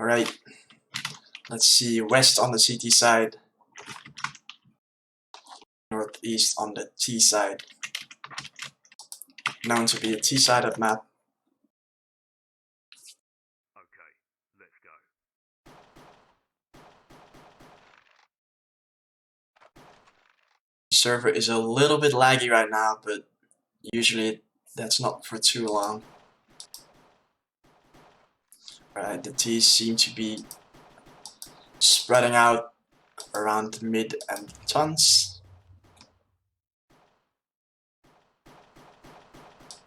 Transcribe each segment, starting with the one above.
Alright, let's see, west on the CT side, northeast on the T side, known to be a T-sided map. Okay, let's go. Server is a little bit laggy right now, but usually that's not for too long. Right, the T's seem to be spreading out around mid and tons.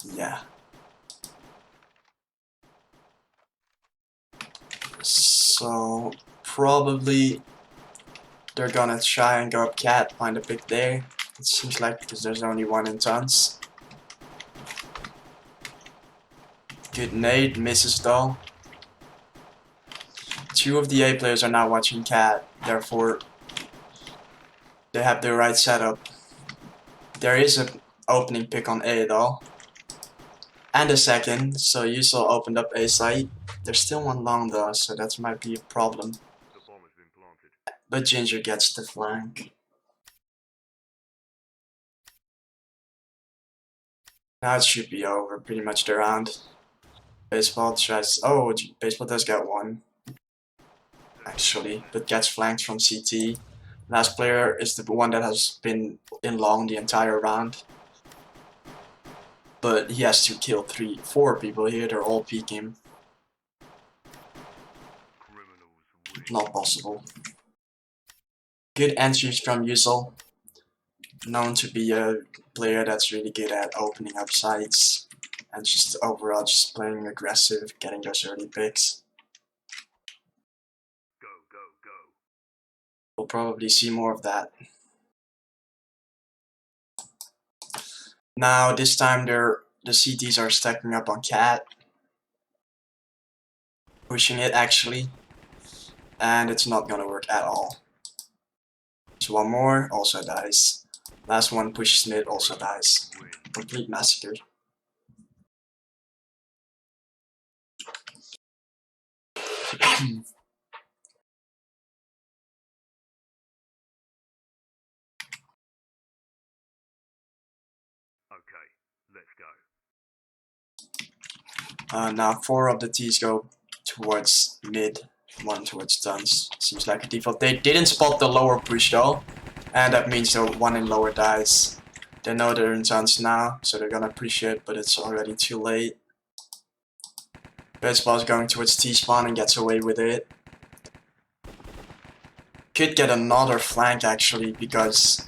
Yeah. So probably they're gonna try and go up cat, find a pick there. It seems like, because there's only one in tons. Good nade, misses though. Two of the A players are now watching cat, therefore they have the right setup. There is an opening pick on A though. And a second, so Yusel opened up A site. There's still one long though, so that might be a problem. The bomb has been planted. But Ginger gets the flank. Now it should be over, pretty much the round. Baseball tries. Oh, baseball does get one. Actually, but gets flanked from CT. Last player is the one that has been in long the entire round. But he has to kill 4 people here, they're all peeking. Not possible. Good entries from Yusel. Known to be a player that's really good at opening up sites. And just overall just playing aggressive, getting those early picks. Go, go, go. We'll probably see more of that. Now this time the CTs are stacking up on cat. Pushing it actually. And it's not gonna work at all. There's one more, also dies. Last one pushes mid, also dies. Complete massacre. Okay, let's go. Now 4 of the T's go towards mid, 1 towards tons. Seems like a default. They didn't spot the lower push though, and that means the one in lower dies. They know they're in tons now, so they're gonna push it, but it's already too late. Baseball is going towards T-spawn and gets away with it. Could get another flank actually, because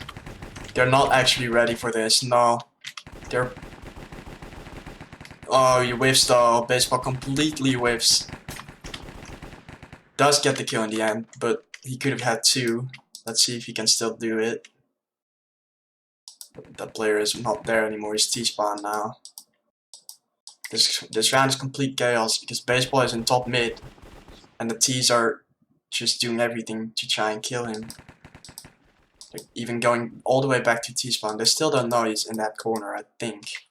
they're not actually ready for this. No, they're... Oh, he whiffs though. Baseball completely whiffs. Does get the kill in the end, but he could have had 2. Let's see if he can still do it. That player is not there anymore. He's T-spawn now. This round is complete chaos because baseball is in top mid, and the T's are just doing everything to try and kill him. Like even going all the way back to T-spawn. They still don't know he's in that corner, I think.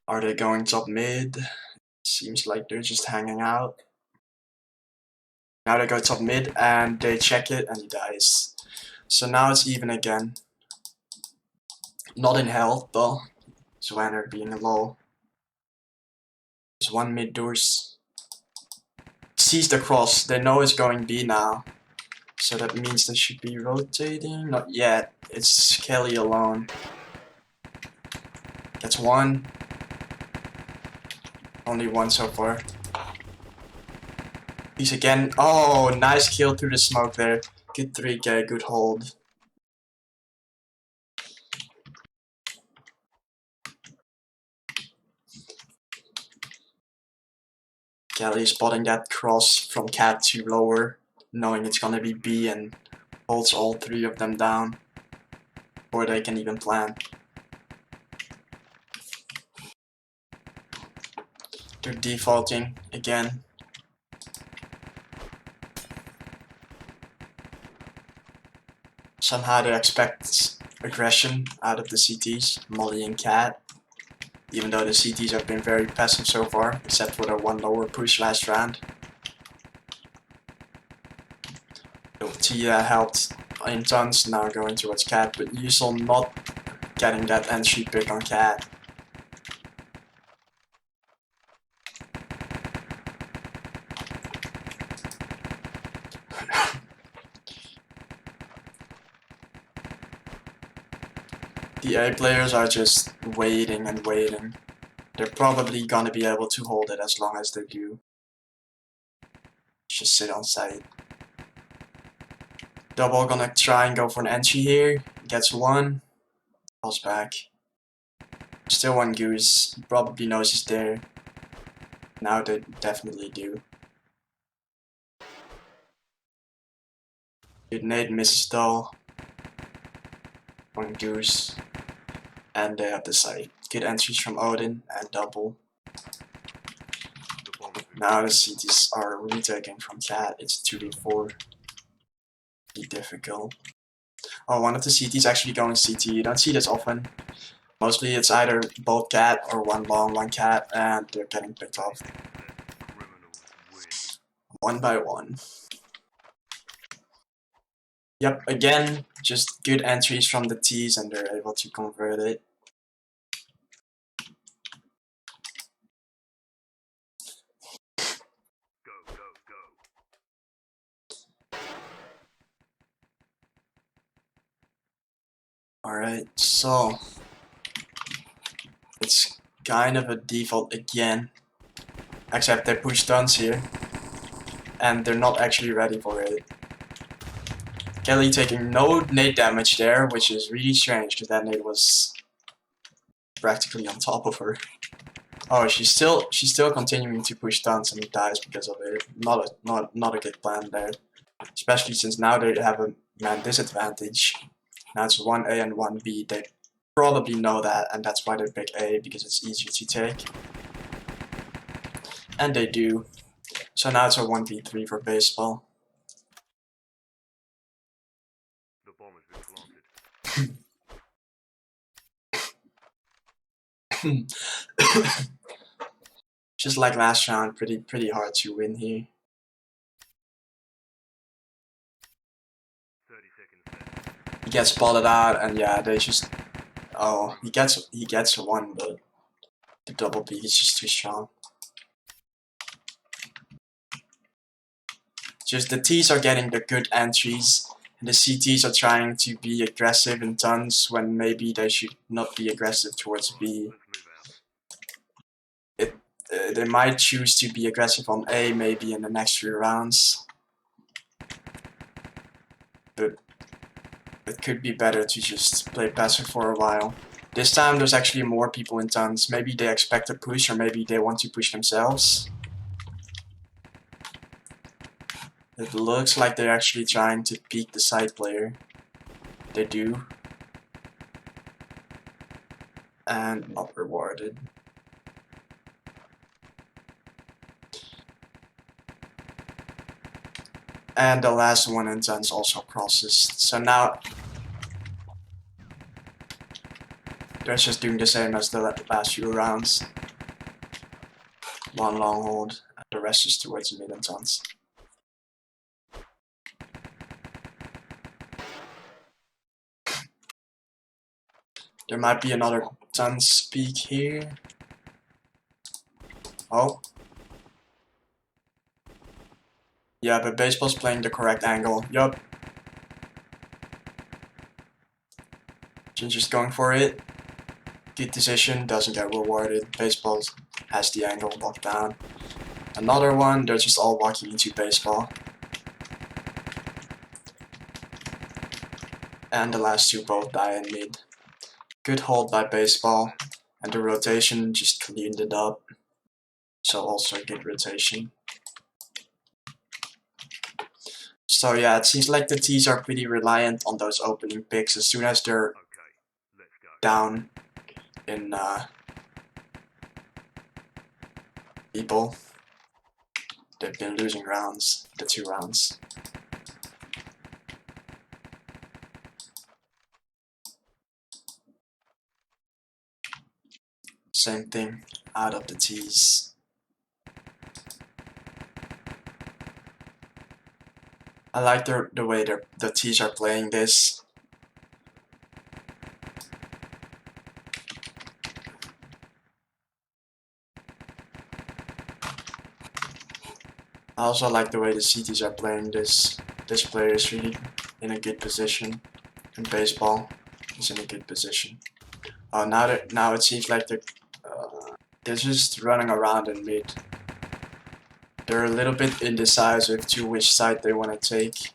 Are they going top mid? Seems like they're just hanging out. Now they go top mid and they check it and he dies. So now it's even again. Not in health though. Zwanner being low. There's one mid doors. Sees the cross. They know it's going B now. So that means they should be rotating. Not yet. It's Kelly alone. Gets 1. Only 1 so far. He's again. Oh, nice kill through the smoke there. Good 3k, good hold. Kelly spotting that cross from cat to lower, knowing it's gonna be B, and holds all 3 of them down before they can even plan. They're defaulting again. Somehow they expect aggression out of the CTs, Molly and Cat. Even though the CTs have been very passive so far, except for the 1 lower push last round. Tia helped in tons, now going towards Cat, but Yusel not getting that entry pick on Cat. The A players are just waiting and waiting. They're probably gonna be able to hold it as long as they do. Just sit on site. Double gonna try and go for an entry here. Gets one. Falls back. Still one goose. He probably knows he's there. Now they definitely do. Good nade misses though. One goose. And they have the site. Good entries from Odin and double. The bomb has been Now the CTs are retaking from Cat. It's 2v4. Be difficult. Oh, one of the CTs actually going CT. You don't see this often. Mostly it's either both Cat or one long, one Cat, and they're getting picked off criminals win. one by one. Yep, again, just good entries from the T's and they're able to convert it. Go, go, go. Alright, so it's kind of a default again. Except they push stuns here. And they're not actually ready for it. Kelly taking no nade damage there, which is really strange because that nade was practically on top of her. Oh, she's still continuing to push stuns and dies because of it. Not a good plan there. Especially since now they have a man disadvantage. Now it's 1A and 1B. They probably know that, and that's why they pick A, because it's easier to take. And they do. So now it's a 1v3 for baseball. The bomb has been planted. Just like last round, pretty hard to win here. 30 seconds left. He gets spotted out, and yeah, they just he gets one, but the double peek is just too strong. Just the T's are getting the good entries, and the CTs are trying to be aggressive in tons when maybe they should not be aggressive towards B. Let's move out. They might choose to be aggressive on A maybe in the next few rounds. But it could be better to just play passive for a while. This time there's actually more people in tons. Maybe they expect a push or maybe they want to push themselves. It looks like they're actually trying to peek the side player. They do. And not rewarded. And the last one in tons also crosses. So now they're just doing the same as the last few rounds. One long hold, and the rest is towards mid and tons. There might be another tons peak here. Oh. Yeah, but baseball's playing the correct angle. Yup. Ginger's going for it. Good decision, doesn't get rewarded. Baseball has the angle locked down. Another one, they're just all walking into baseball. And the last two both die in mid. Good hold by baseball. And the rotation just cleaned it up. So also a good rotation. So yeah, it seems like the T's are pretty reliant on those opening picks. As soon as they're Okay, let's go. down in people, they've been losing rounds, the 2 rounds. Same thing out of the T's. I like the way the T's are playing this. I also like the way the CTs are playing this. This player is really in a good position. And baseball is in a good position. Oh, now it seems like they're just running around in mid. They're a little bit indecisive to which side they want to take.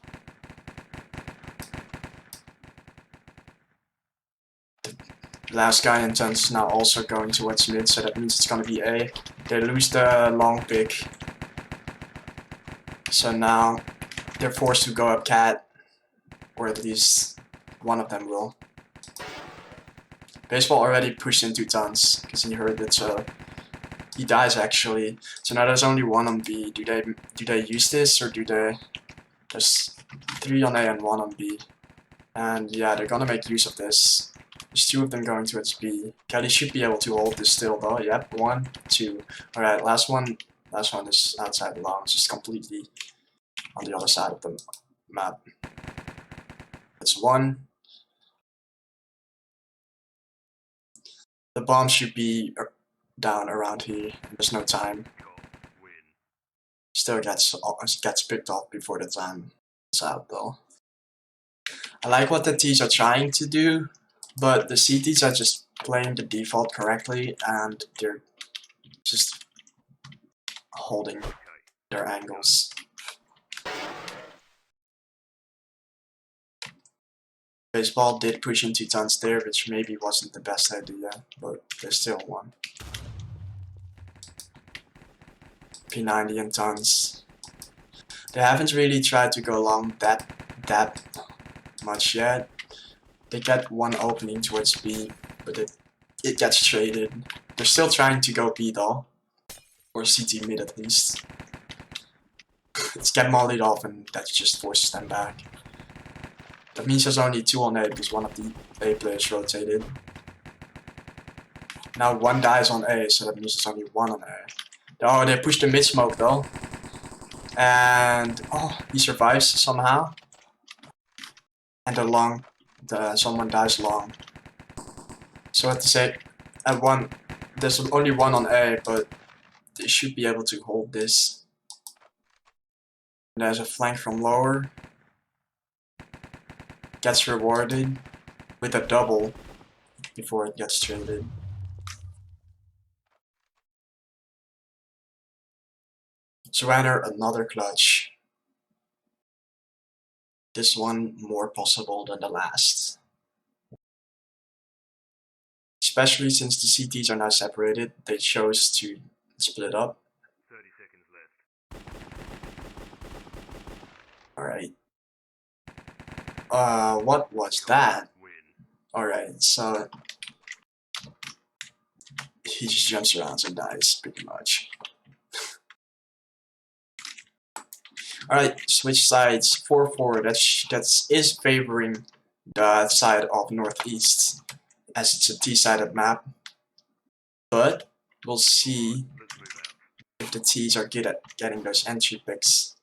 The last guy in tons is now also going towards mid, so that means it's gonna be A. They lose the long pick. So now they're forced to go up cat, or at least one of them will. Baseball already pushed into tons because he heard it, so he dies actually. So now there's only one on B. Do they use this, or do they? There's 3 on A and 1 on B, and yeah, they're gonna make use of this. There's 2 of them going towards B. Kelly should be able to hold this still though. Yep, 1, 2. All right, last one is outside long. It's just completely on the other side of the map. That's 1. The bomb should be down around here. There's no time. Still gets picked off before the time is out though. I like what the T's are trying to do, but the CTs are just playing the default correctly and they're just holding their angles. Baseball did push into tons there, which maybe wasn't the best idea, but they still won. P90 and tons. They haven't really tried to go long that much yet. They get one opening towards B, but it gets traded. They're still trying to go B though, or CT mid at least. It's get mollied off and that just forces them back. That means there's only 2 on A because one of the A players rotated. Now 1 dies on A, so that means there's only 1 on A. Oh, they pushed the mid smoke though. And oh, he survives somehow. And the long, someone dies long. So I have to say, at 1, there's only 1 on A, but they should be able to hold this. And there's a flank from lower. Gets rewarded with a double before it gets traded. Surrender another clutch. This one more possible than the last. Especially since the CTs are now separated, they chose to split up. 30 seconds left. Alright. What was that? Alright, so he just jumps around and dies, pretty much. Alright, switch sides. 4-4. That is favoring the side of Northeast, as it's a T-sided map. But we'll see if the T's are good at getting those entry picks.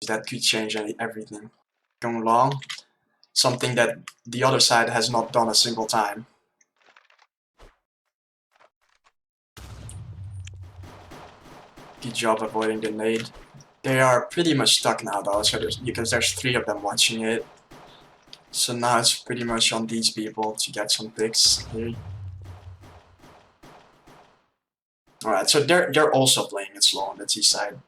That could change everything. Going long, something that the other side has not done a single time. Good job avoiding the nade. They are pretty much stuck now though, so because there's 3 of them watching it. So now it's pretty much on these people to get some picks here. Alright, so they're also playing it slow on the T side.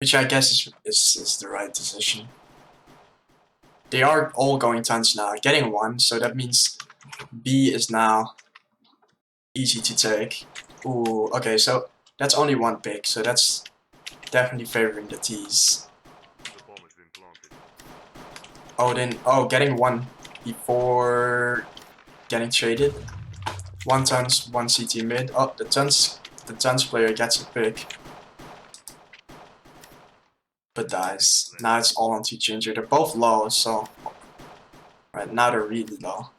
Which I guess is the right decision. They are all going tons now, getting 1, so that means B is now easy to take. Ooh, okay, so that's only 1 pick, so that's definitely favoring the T's. Oh, getting 1 before getting traded. 1 tons, 1 CT mid. Oh, the tons player gets a pick, but dies. Now it's all on to Ginger. They're both low, so right now they're really low.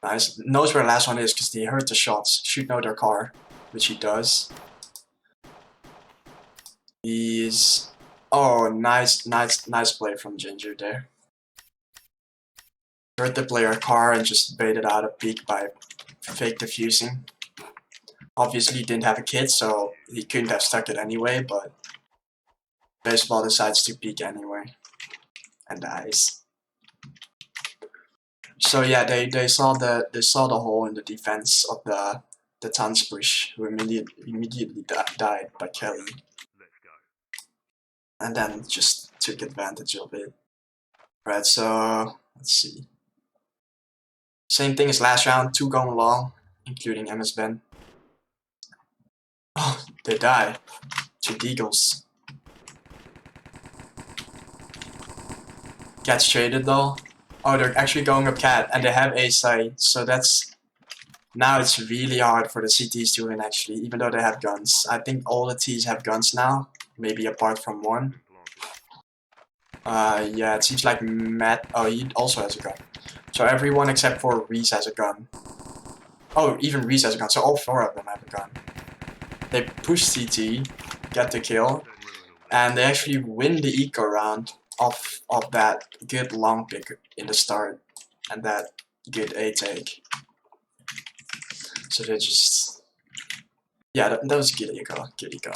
Nice. Knows where the last one is because he heard the shots. Should know their car, which he does. He's Oh, nice play from Ginger there. Heard the player car and just baited out a peek by fake defusing. Obviously he didn't have a kid, so he couldn't have stuck it anyway, but Baseball decides to peek anyway. And dies. So yeah, they saw the hole in the defense of the Tanzbush, who immediately died by Kelly. Let's go. And then just took advantage of it. Right, so let's see. Same thing as last round, 2 going long, including MS Ben. Oh, they die. 2 Deagles. Gets traded though. Oh, they're actually going up cat, and they have A side, so that's... Now it's really hard for the CTs to win actually, even though they have guns. I think all the Ts have guns now, maybe apart from one. Yeah, it seems like Matt... Oh, he also has a gun. So everyone except for Reese has a gun. Oh, even Reese has a gun, so all 4 of them have a gun. They push CT, get the kill, and they actually win the eco round of that good long pick in the start, and that good A take. So they just... Yeah, that was good eco, good eco.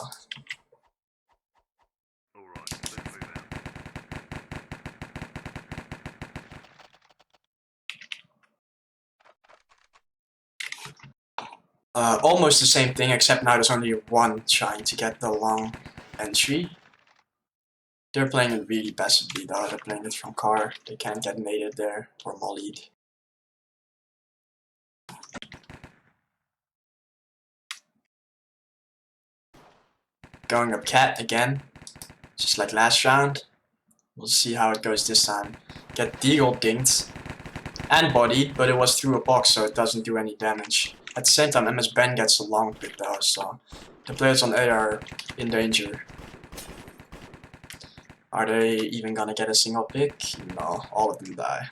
Alright, let's move out. Almost the same thing, except now there's only one trying to get the long entry. They're playing it really passively though, they're playing it from car. They can't get naded there or mollied. Going up cat again, just like last round. We'll see how it goes this time. Get Deagle dinked and bodied, but it was through a box, so it doesn't do any damage. At the same time, MS Ben gets a long pick though, so the players on A are in danger. Are they even gonna get a single pick? No, all of them die.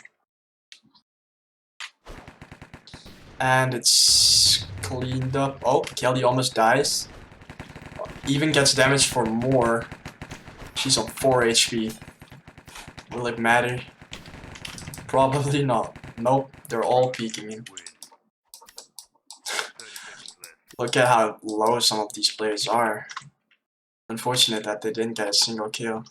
And it's cleaned up. Oh, Kelly almost dies. Even gets damage for more. She's on 4 HP. Will it matter? Probably not. Nope, they're all peeking in. Look at how low some of these players are. Unfortunate that they didn't get a single kill.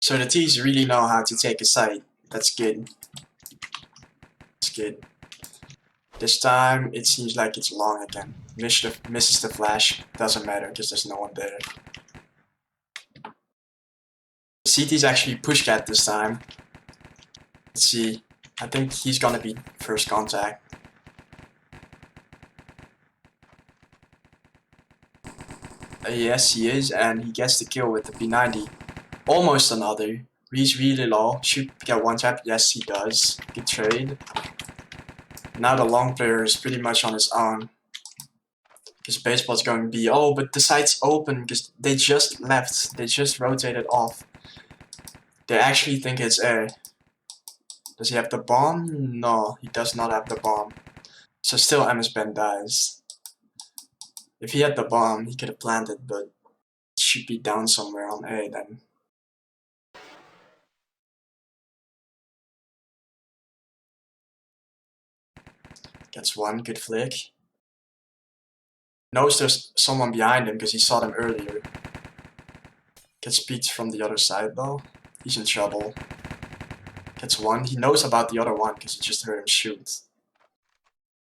So the T's really know how to take a side. That's good. That's good. This time it seems like it's long again. Misses the flash. Doesn't matter because there's no one there. The CT's actually push cat this time. Let's see. I think he's gonna be first contact. Yes, he is, and he gets the kill with the P90. Almost another. He's really low. Should get one tap. Yes, he does. Good trade. Now the long player is pretty much on his own. Because Baseball's going B. Oh, but the side's open because they just left. They just rotated off. They actually think it's A. Does he have the bomb? No, he does not have the bomb. So still MS Ben dies. If he had the bomb, he could have planted, but it should be down somewhere on A then. Gets one, good flick. Knows there's someone behind him because he saw them earlier. Gets beat from the other side though. He's in trouble. Gets one. He knows about the other one because he just heard him shoot.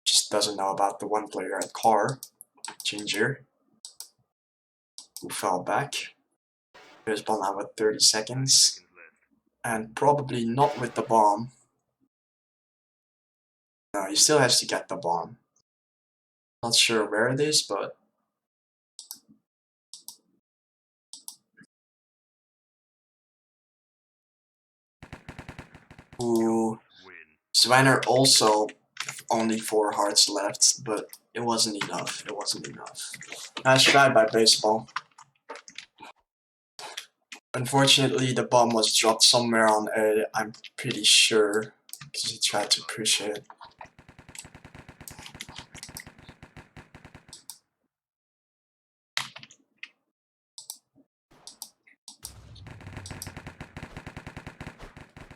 Just doesn't know about the one player at car. Ginger. Who fell back. Baseball now with 30 seconds. And probably not with the bomb. No, he still has to get the bomb. Not sure where it is, but... Ooh. Swanner also only 4 hearts left, but it wasn't enough. It wasn't enough. Nice try by Baseball. Unfortunately, the bomb was dropped somewhere on A, I'm pretty sure, because he tried to push it.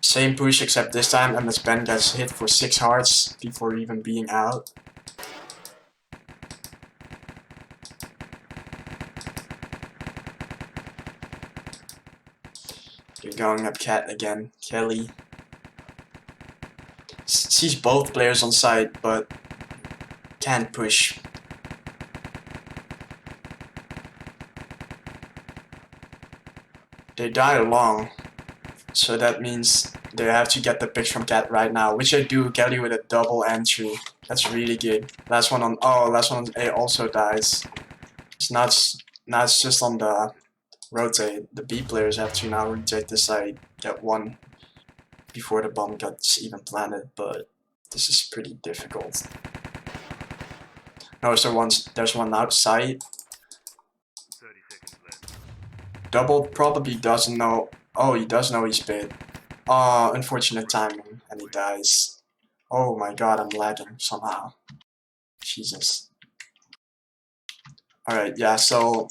Same push except this time Ben gets hit for 6 hearts before even being out. You're going up Cat again. Kelly sees both players on site but can't push. They die along, so that means they have to get the picks from Cat right now, which they do. Kelly with a double entry. That's really good. Last one on A also dies. Now it's just on the rotate. The B players have to now rotate this side, get one before the bomb gets even planted, but this is pretty difficult. No, so there's one outside. 30 seconds left. Double probably doesn't know. Oh, he does know he's bit. Unfortunate timing, and he dies. Oh my god, I'm lagging somehow. Jesus. Alright, yeah, so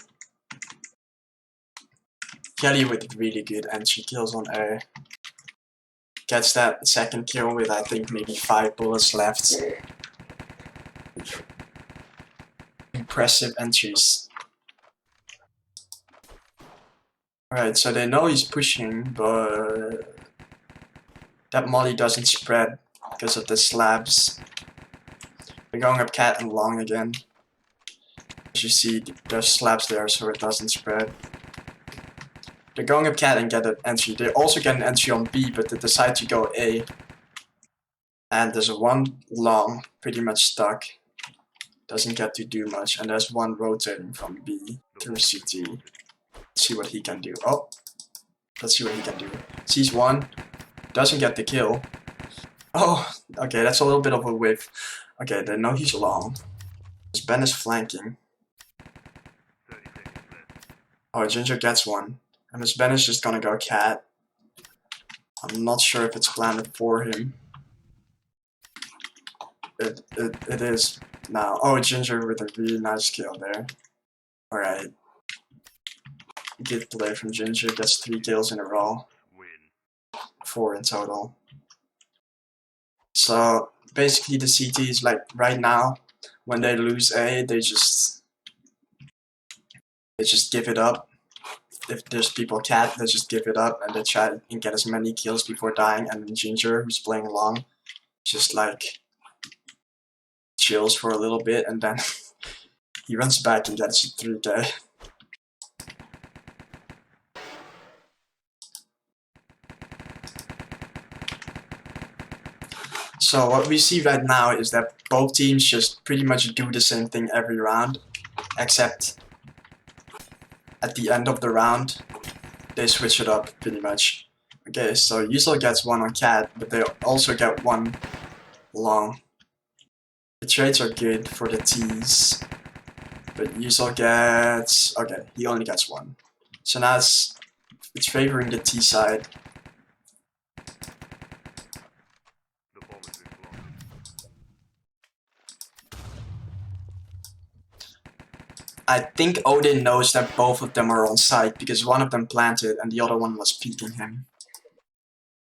Kelly with really good entry kills on A. Gets that second kill with I think maybe 5 bullets left. Impressive entries. Alright, so they know he's pushing, but that molly doesn't spread because of the slabs. They're going up Cat and long again. As you see, there's slabs there, so it doesn't spread. They're going up Cat and get an entry. They also get an entry on B, but they decide to go A. And there's one long, pretty much stuck. Doesn't get to do much, and there's one rotating from B through CT. Let's see what he can do. Oh, let's see what he can do. Sees one, doesn't get the kill. Oh, okay, that's a little bit of a whiff. Okay, they know he's long. Ben is flanking. 30 seconds left. Oh, Ginger gets one. And Miss Ben is just gonna go Cat. I'm not sure if it's planned for him. It is now. Oh, Ginger with a really nice kill there. Alright. Good play from Ginger. Gets 3 kills in a row. Win. 4 in total. So basically the CT is like right now, when they lose A, they just give it up. If there's people Cat, they just give it up and they try and get as many kills before dying. And then Ginger, who's playing along, just like chills for a little bit and then he runs back and gets 3k. So what we see right now is that both teams just pretty much do the same thing every round, except at the end of the round, they switch it up pretty much. Okay, so Yusel gets one on Cat, but they also get one long. The trades are good for the T's, but Yusel gets... okay, he only gets one. So now it's favoring the T side. The bomb has been blocked. I think Odin knows that both of them are on site because one of them planted and the other one was peeking him.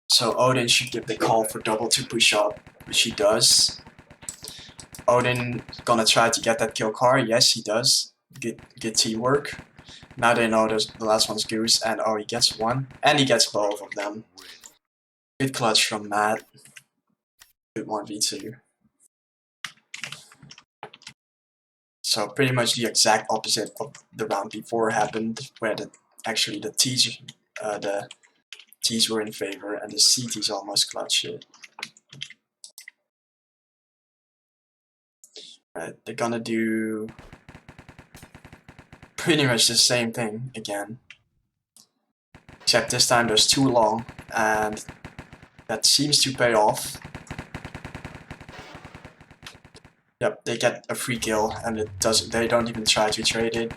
So Odin should give the call for double to push up, which he does. Odin gonna try to get that kill car. Yes, he does. Good teamwork. Now they know the last one's Goose, and oh, he gets one, and he gets both of them. Good clutch from Matt. Good 1v2. So pretty much the exact opposite of the round before happened, where actually the T's were in favor and the CT's almost clutched it. Right, they're gonna do pretty much the same thing again. Except this time there's 2 long, and that seems to pay off. Yep, they get a free kill, and they don't even try to trade it.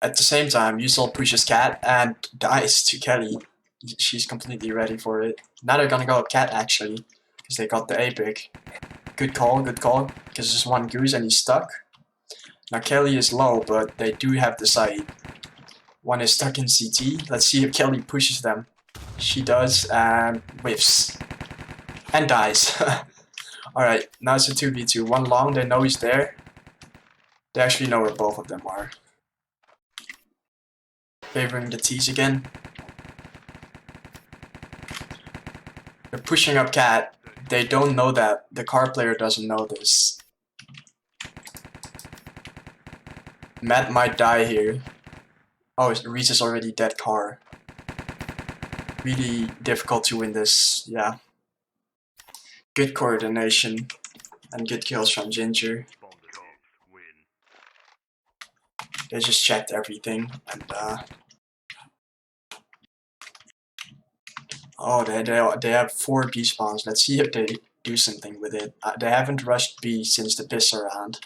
At the same time, Yusel pushes Cat and dies to Kelly. She's completely ready for it. Now they're gonna go up Cat actually, because they got the A pick. Good call, because there's one Goose and he's stuck. Now Kelly is low, but they do have the site. One is stuck in CT. Let's see if Kelly pushes them. She does, and whiffs. And dies. Alright, now it's a 2v2. One long, they know he's there. They actually know where both of them are. Favoring the T's again. They're pushing up cat. They don't know that. The car player doesn't know this. Matt might die here. Oh, Reese is already dead car. Really difficult to win this, yeah. Good coordination and good kills from Ginger. They just checked everything and oh, they have 4 B spawns. Let's see if they do something with it. They haven't rushed B since the pisser round,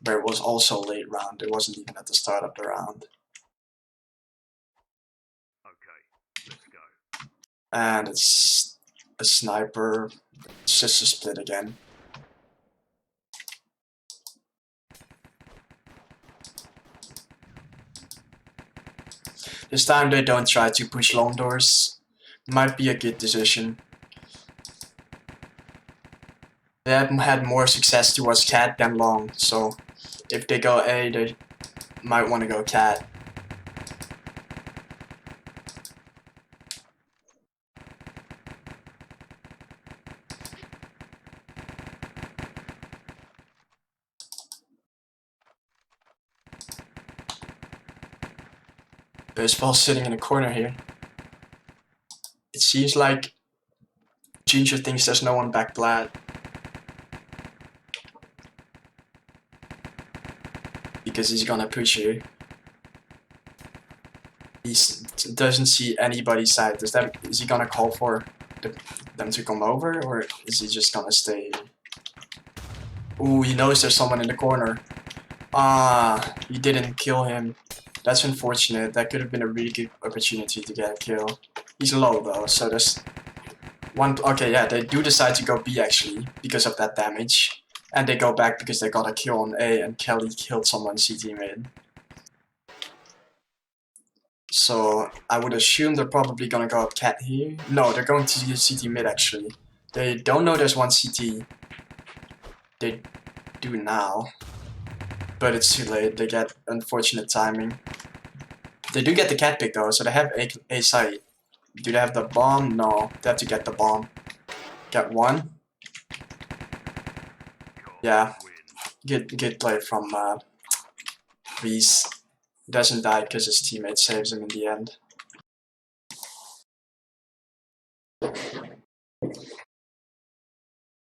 where it was also late round. It wasn't even at the start of the round. Okay, let's go. And it's a sniper. It's just a split again. This time they don't try to push long doors. Might be a good decision. They have had more success towards cat than long, so if they go A, they might want to go cat. Baseball sitting in a corner here. It seems like Ginger thinks there's no one back plat. Because he's gonna push here. He doesn't see anybody's side. Is he gonna call for them to come over, or is he just gonna stay? Ooh, he knows there's someone in the corner. Ah, he didn't kill him. That's unfortunate. That could have been a really good opportunity to get a kill. He's low though, so there's one. Okay, yeah, they do decide to go B actually because of that damage, and they go back because they got a kill on A, and Kelly killed someone CT mid. So I would assume they're probably gonna go up cat here. No, they're going to CT mid actually. They don't know there's one CT. They do now, but it's too late. They get unfortunate timing. They do get the cat pick though, so they have a site. Do they have the bomb? No, they have to get the bomb. Get one. Yeah, good play from Reese. He doesn't die because his teammate saves him in the end.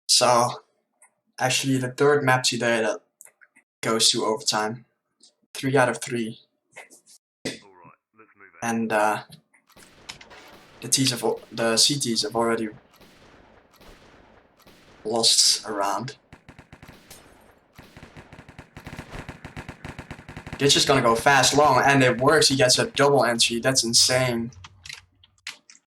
So, actually the third map today that goes to overtime. 3 out of 3. And the CTs have already lost a round. They're just gonna go fast long, and it works. He gets a double entry. That's insane.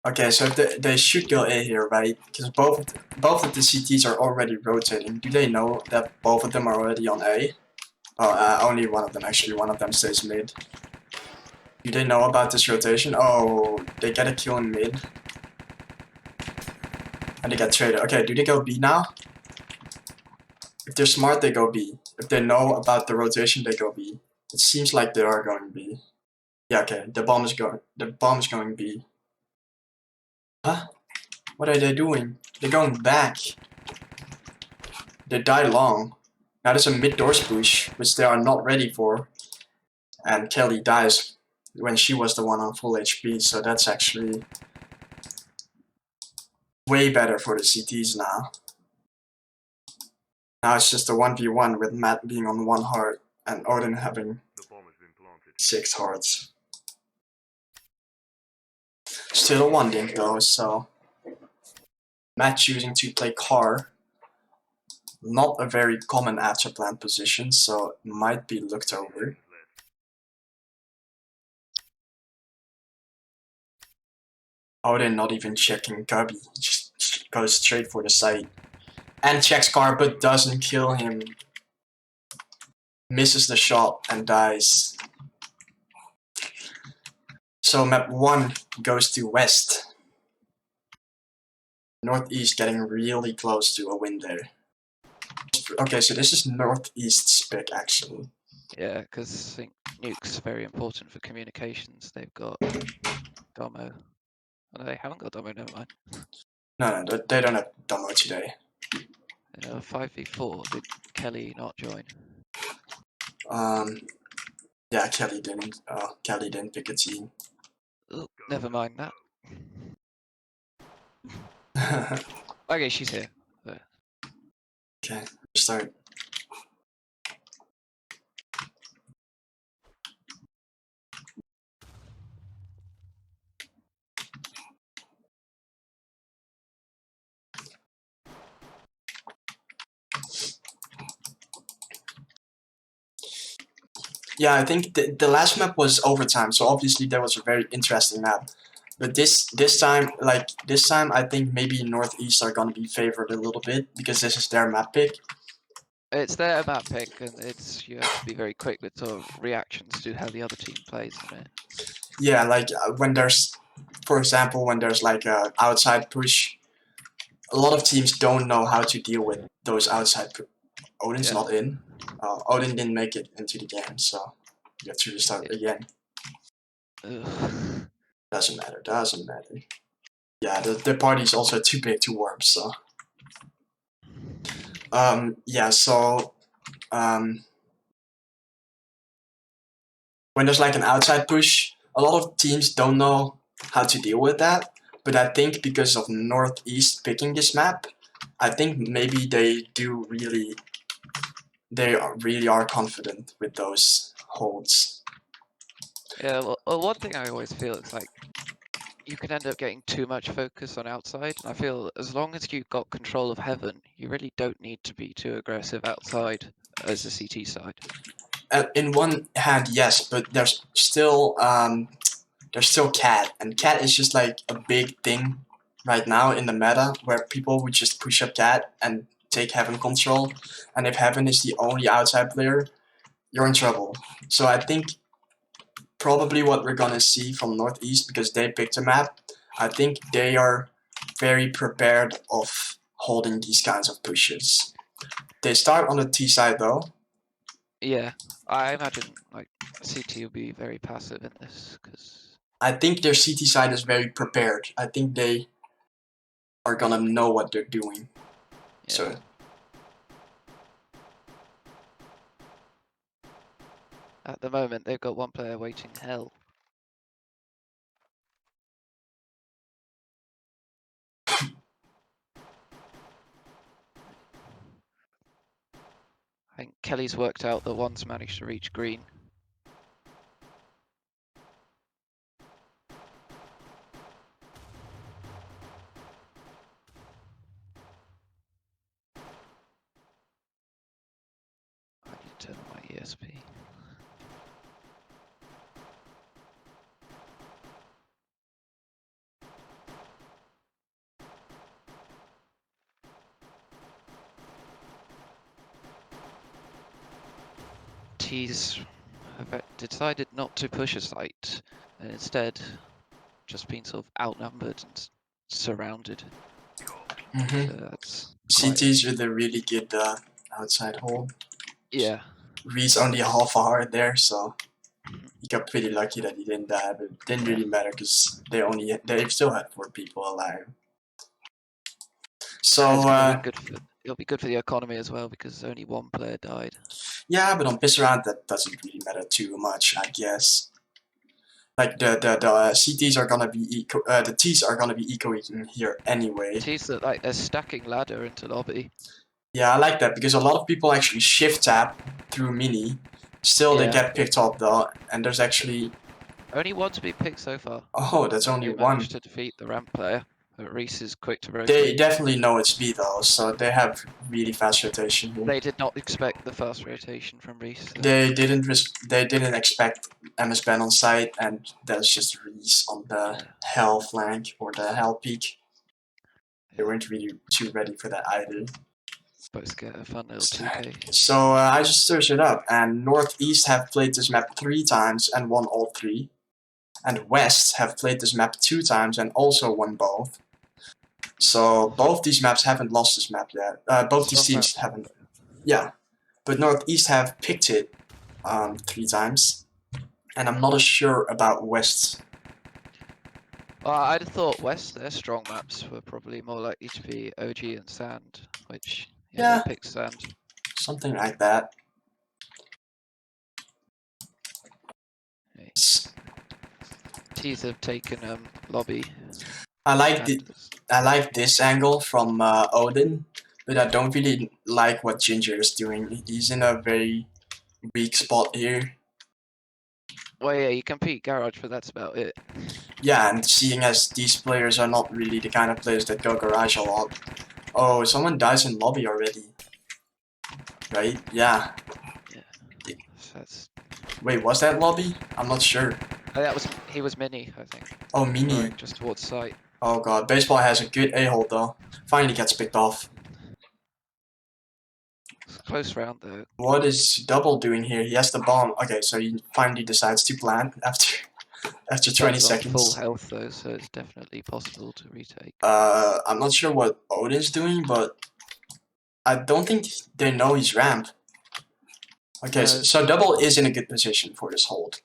Okay, so they should go A here, right? Because both of the CTs are already rotating. Do they know that both of them are already on A? Oh, only one of them actually. One of them stays mid. Do they know about this rotation? Oh, they get a kill in mid. And they get traded. Okay, do they go B now? If they're smart, they go B. If they know about the rotation, they go B. It seems like they are going B. Yeah, okay. The bomb is going B. Huh? What are they doing? They're going back. They die long. Now there's a mid-doors push, which they are not ready for. And Kelly dies when she was the one on full HP, so that's actually way better for the CTs now. Now it's just a 1v1 with Matt being on 1 heart and Odin having 6 hearts. Still a 1 dink though, so Matt choosing to play car. Not a very common after plant position, so it might be looked over. Odin not even checking Cubby, just goes straight for the site. And checks car but doesn't kill him. Misses the shot and dies. So map 1 goes to west. Northeast getting really close to a win there. Okay, so this is Northeast's pick actually. Yeah, because I think nuke's very important for communications. They've got Domo. Oh, they haven't got Domo, never mind. No, they don't have Domo today. 5v4, did Kelly not join? Yeah, Kelly didn't. Kelly didn't pick a team. Oh, never mind that. Okay, she's here. Okay, start. Yeah, I think the last map was overtime, so obviously that was a very interesting map. But this time, I think maybe Northeast are gonna be favored a little bit because this is their map pick. It's their map pick, and you have to be very quick with sort of reactions to how the other team plays on it. Yeah, like when there's, for example, when there's like a outside push, a lot of teams don't know how to deal with those outside. Odin's Yeah. not in. Odin didn't make it into the game, so you have to restart again. Ugh. Doesn't matter. Doesn't matter. Yeah, the party's also too big to warm, so. Yeah, so when there's like an outside push, a lot of teams don't know how to deal with that. But I think because of Northeast picking this map, I think maybe they really are confident with those holds. Yeah, well, one thing I always feel is like you can end up getting too much focus on outside. And I feel as long as you've got control of heaven, you really don't need to be too aggressive outside as a CT side. In one hand, yes, but there's still Cat, and Cat is just like a big thing right now in the meta where people would just push up Cat and take Heaven control, and if Heaven is the only outside player, you're in trouble. So I think probably what we're gonna see from Northeast, because they picked a map, I think they are very prepared of holding these kinds of pushes. They start on the T side though. Yeah, I imagine like CT will be very passive in this because I think their CT side is very prepared. I think they are gonna know what they're doing. yeah. So At the moment, they've got one player waiting hell. I think Kelly's worked out that one's managed to reach green. I need to turn on my ESP. T's have decided not to push a site and instead just been sort of outnumbered and surrounded. So that's quite, CTs with a really good outside hold. yeah. Reed's only half a heart there, so he got pretty lucky that he didn't die, but it didn't really matter because they still had 4 people alive. So It'll be good for the economy as well because only one player died. yeah, but on piss around that doesn't really matter too much, I guess. Like the CTs are gonna be the Ts are gonna be eco-eating here anyway. T's that like they're stacking ladder into lobby. Yeah, I like that because a lot of people actually shift tap through mini. Still, they get picked up though, and there's actually only one to be picked so far. Oh, that's only They one. managed to defeat the ramp player, but Reese is quick to rotate. They definitely know it's B though, so they have really fast rotation here. They did not expect the fast rotation from Reese. They didn't expect MS Ben on site, and that's just Reese on the hell flank or the hell peak. They weren't really too ready for that either. Both get a fun little 2K. So I just searched it up, and Northeast have played this map 3 times and won all 3. And West have played this map 2 times and also won both. So both these maps haven't lost this map yet. Both these Some teams maps- haven't. Yeah, but Northeast have picked it 3 times, and I'm not as sure about West. Well, I'd have thought West, their strong maps were probably more likely to be OG and Sand, which Yeah. they picked Sand. Something like that. Okay. S- T's have taken lobby. I like and the I like this angle from Odin, but I don't really like what Ginger is doing. He's in a very weak spot here. Well, yeah, you can beat Garage, but that's about it. Yeah, and seeing as these players are not really the kind of players that go garage a lot. Oh, someone dies in lobby already. Right? Yeah. So that's Wait, was that lobby? I'm not sure. he was mini, I think. Oh, Mini. Going just towards site. Oh god, baseball has a good a-hole though. Finally gets picked off. It's a close round though. What is Double doing here? He has the bomb. Okay, so he finally decides to plant after 20 Sun's on full seconds. health though, so it's definitely possible to retake. I'm not sure what Odin's doing, but I don't think they know he's ramp. Okay, so Double is in a good position for this hold.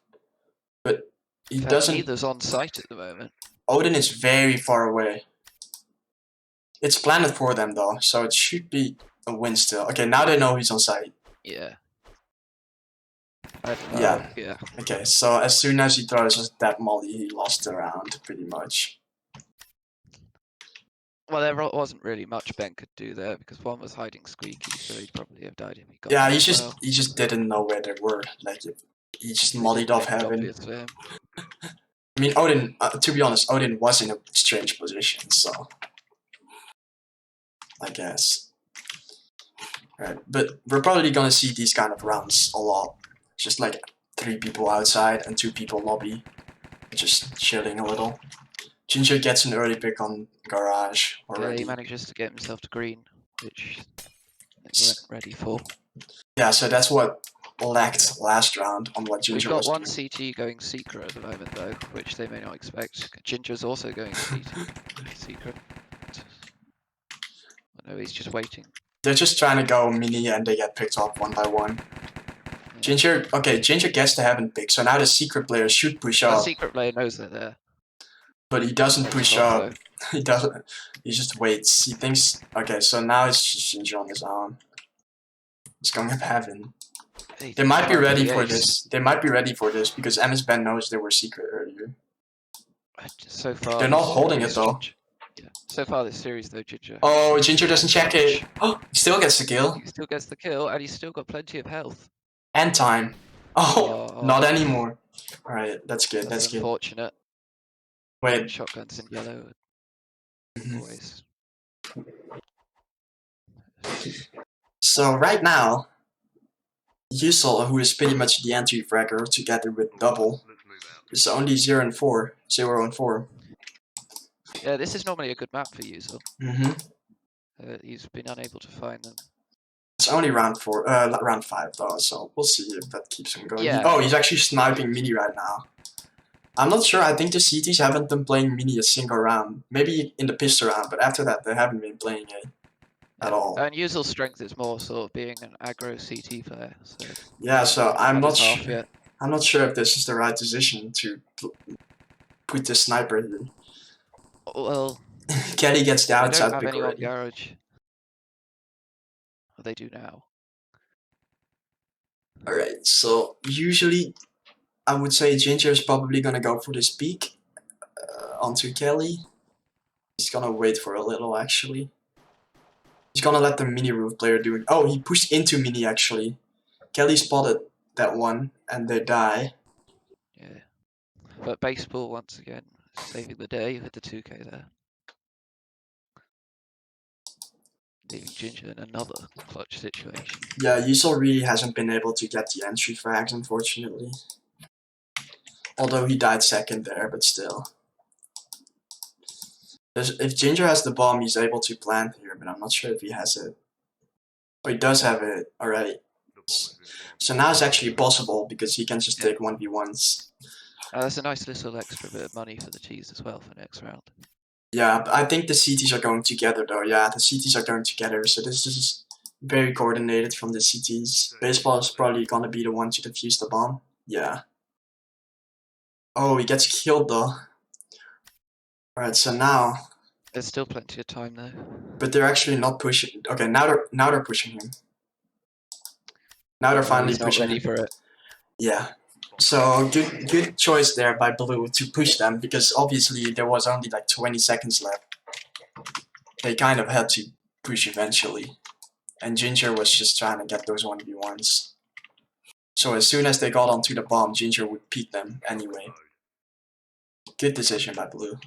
But he doesn't... Neither's on site at the moment. Odin is very far away. It's planted for them though, so it should be a win still. Okay, now they know he's on site. Yeah. Yeah. Okay, so as soon as he throws that molly, he lost the round, pretty much. Well, there wasn't really much Ben could do there because one was hiding Squeaky, so he'd probably have died if he got. Yeah, him he as well. just didn't know where they were. Like he just They mollied didn't off make it heaven. obvious to him. I mean, Odin. To be honest, Odin was in a strange position, so I guess. Right, but we're probably gonna see these kind of rounds a lot. Just like 3 people outside and 2 people lobby, just chilling a little. Ginger gets an early pick on garage already. Yeah, he manages to get himself to green, which they weren't ready for. Yeah, so that's what lacked last round on what Ginger We've got was one doing. CT going secret at the moment though, which they may not expect. Ginger's also going secret. Oh, no, he's just waiting. They're just trying to go mini and they get picked off one by one. Yeah. Ginger gets the heaven pick, so now the secret player should push The up. secret player knows they're there. But he doesn't Takes push off, up. He doesn't. He just waits. He thinks, okay, so now it's just Ginger on his own. He's going up heaven. They might be ready for this. They might be ready for this because MS Ben knows they were secret earlier. So far, They're not holding it though. Yeah. So far this series though, Ginger. Oh, Ginger doesn't check it. Oh, he still gets the kill. He still gets the kill, and he's still got plenty of health. And time. Oh, not anymore. Alright, that's good. That's good. Unfortunate. Wait. Shotguns in yellow. Always. So right now, Yusel, who is pretty much the anti-fragger together with Double, Let's move out. is only 0 and 4. 0 and 4. Yeah, this is normally a good map for Yuzel. He's been unable to find them. It's only round 4, round 5 though, so we'll see if that keeps him going. Yeah. Oh, he's actually sniping mini right now. I'm not sure. I think the CTs haven't been playing mini a single round. Maybe in the pistol round, but after that they haven't been playing it at all. And Yuzel's strength is more sort of being an aggro CT player. So Yeah, so I'm not sure. Yet. I'm not sure if this is the right decision to put the sniper here. Well, Kelly gets the they outside don't have pick anyone already. garage. Well, they do now. Alright, so usually I would say Ginger is probably gonna go for this peek onto Kelly. He's gonna wait for a little actually. He's gonna let the mini roof player do it. Oh, he pushed into mini actually. Kelly spotted that one and they die. Yeah. But baseball once again saving the day with the 2k there. Leaving Ginger in another clutch situation. Yeah, Yusel really hasn't been able to get the entry frags unfortunately. Although he died second there, but still. If Ginger has the bomb, he's able to plant here, but I'm not sure if he has it. Oh, he does have it. Alright. So now it's actually possible because he can just take 1v1s. That's a nice little extra bit of money for the T's as well for next round. Yeah, but I think the CTs are going together though. Yeah, the CTs are going together, so this is very coordinated from the CTs. Baseball is probably gonna be the one to defuse the bomb. Yeah. Oh, he gets killed though. Alright, so now, There's still plenty of time though. but they're actually not pushing. Okay, now they're pushing him. Now they're Oh, finally he's not pushing ready him. for it. Yeah. So good choice there by Blue to push them, because obviously there was only like 20 seconds left. They kind of had to push eventually. And Ginger was just trying to get those 1v1s. So as soon as they got onto the bomb, Ginger would peek them anyway. Good decision by Blue.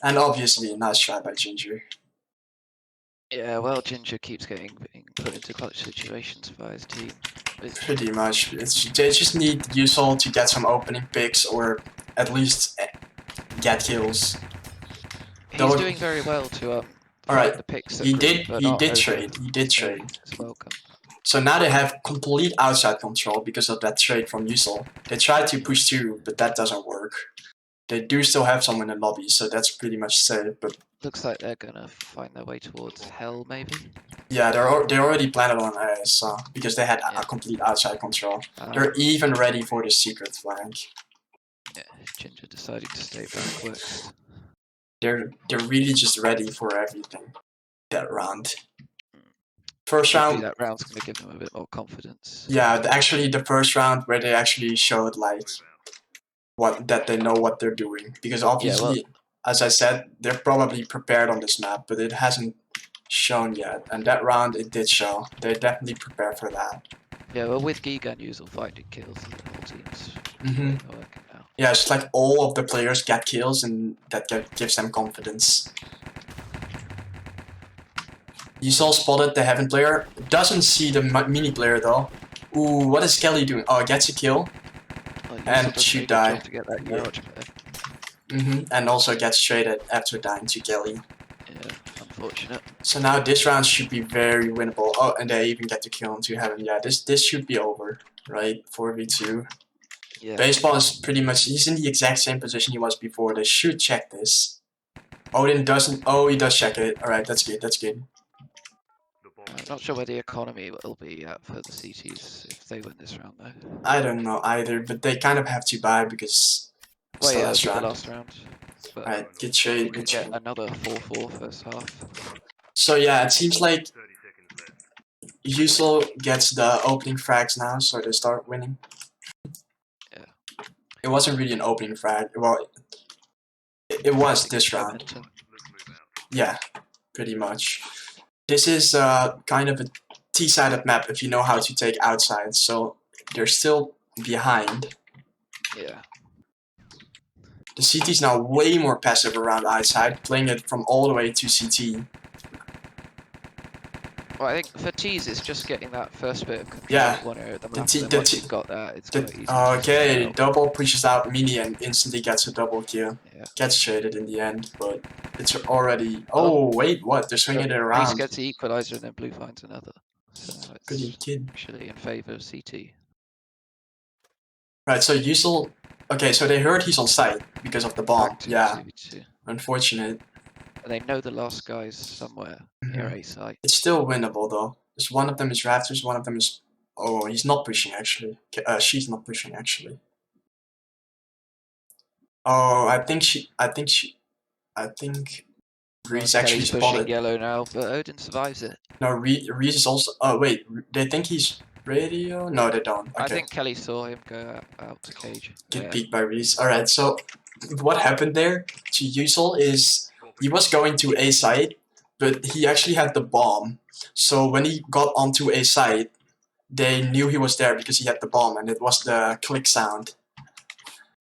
And obviously, nice try by Ginger. Yeah, well, Ginger keeps getting put into clutch situations by his team. Pretty much. They just need Yusol to get some opening picks, or at least get kills. He's doing very well to Alright, find the picks. he did trade. He did trade. It's welcome. So now they have complete outside control because of that trade from Yusol. They tried to push through, but that doesn't work. They do still have someone in lobby, so that's pretty much safe. But looks like they're gonna find their way towards hell, maybe. yeah, they already planned on A, so because they had a complete outside control. They're even ready for the secret flank. Yeah, Ginger deciding to stay back works. They're really just ready for everything that round. First round. That round's gonna give them a bit more confidence. Yeah, actually the first round where they actually showed like that they know what they're doing, because obviously, as I said, they're probably prepared on this map, but it hasn't shown yet. And that round it did show. They definitely prepared for that. Yeah, well, with Giga and Yusel finding kills, the whole team's working now. Yeah, it's like all of the players get kills, and that gives them confidence. Yusel spotted the Heaven player. Doesn't see the mini player though. Ooh, what is Kelly doing? Oh, gets a kill. And she died. To get that garage and also gets traded after dying to Kelly. Yeah, unfortunate. So now this round should be very winnable. Oh, and they even get to kill into Heaven. Yeah, this should be over, right? 4v2. Yeah. Baseball is pretty much, he's in the exact same position he was before. They should check this. Odin doesn't. Oh, he does check it. Alright, that's good, that's good. I'm not sure where the economy will be at for the CTs if they win this round though. I don't know either, but they kind of have to buy because it's the last round. Alright, good trade, good get trade. Another 4-4 first half. So yeah, it seems like Yusel gets the opening frags now, so they start winning. Yeah. It wasn't really an opening frag. Well, it was this round. Yeah, pretty much. This is kind of a T-sided map if you know how to take outside, so they're still behind. Yeah. The CT is now way more passive around outside, playing it from all the way to CT. Well, I think for T's it's just getting that first bit of control. Yeah. One area of the map. Once you've got that, it's quite easy. Okay, double pushes out Mini and instantly gets a double kill. Yeah. Gets traded in the end, but it's already. Oh wait, what? They're swinging it around. Reese gets the equalizer and then Blue finds another. So it's pretty good. Actually in favor of CT. Right, so Yusel. Okay, so they heard he's on site because of the bomb. Yeah. Unfortunate. And they know the last guy's somewhere near A site. It's still winnable though. Because one of them is Rafters, one of them is. Oh, he's not pushing actually. She's not pushing actually. Oh, I think Reese actually spotted. Yellow now, but Odin survives it. No, Reese is also. Oh wait, they think he's radio? No, they don't. Okay. I think Kelly saw him go out to cage. Good peek by Reese. Alright, so what happened there to Yusel is he was going to A site, but he actually had the bomb. So when he got onto A site, they knew he was there because he had the bomb, and it was the click sound.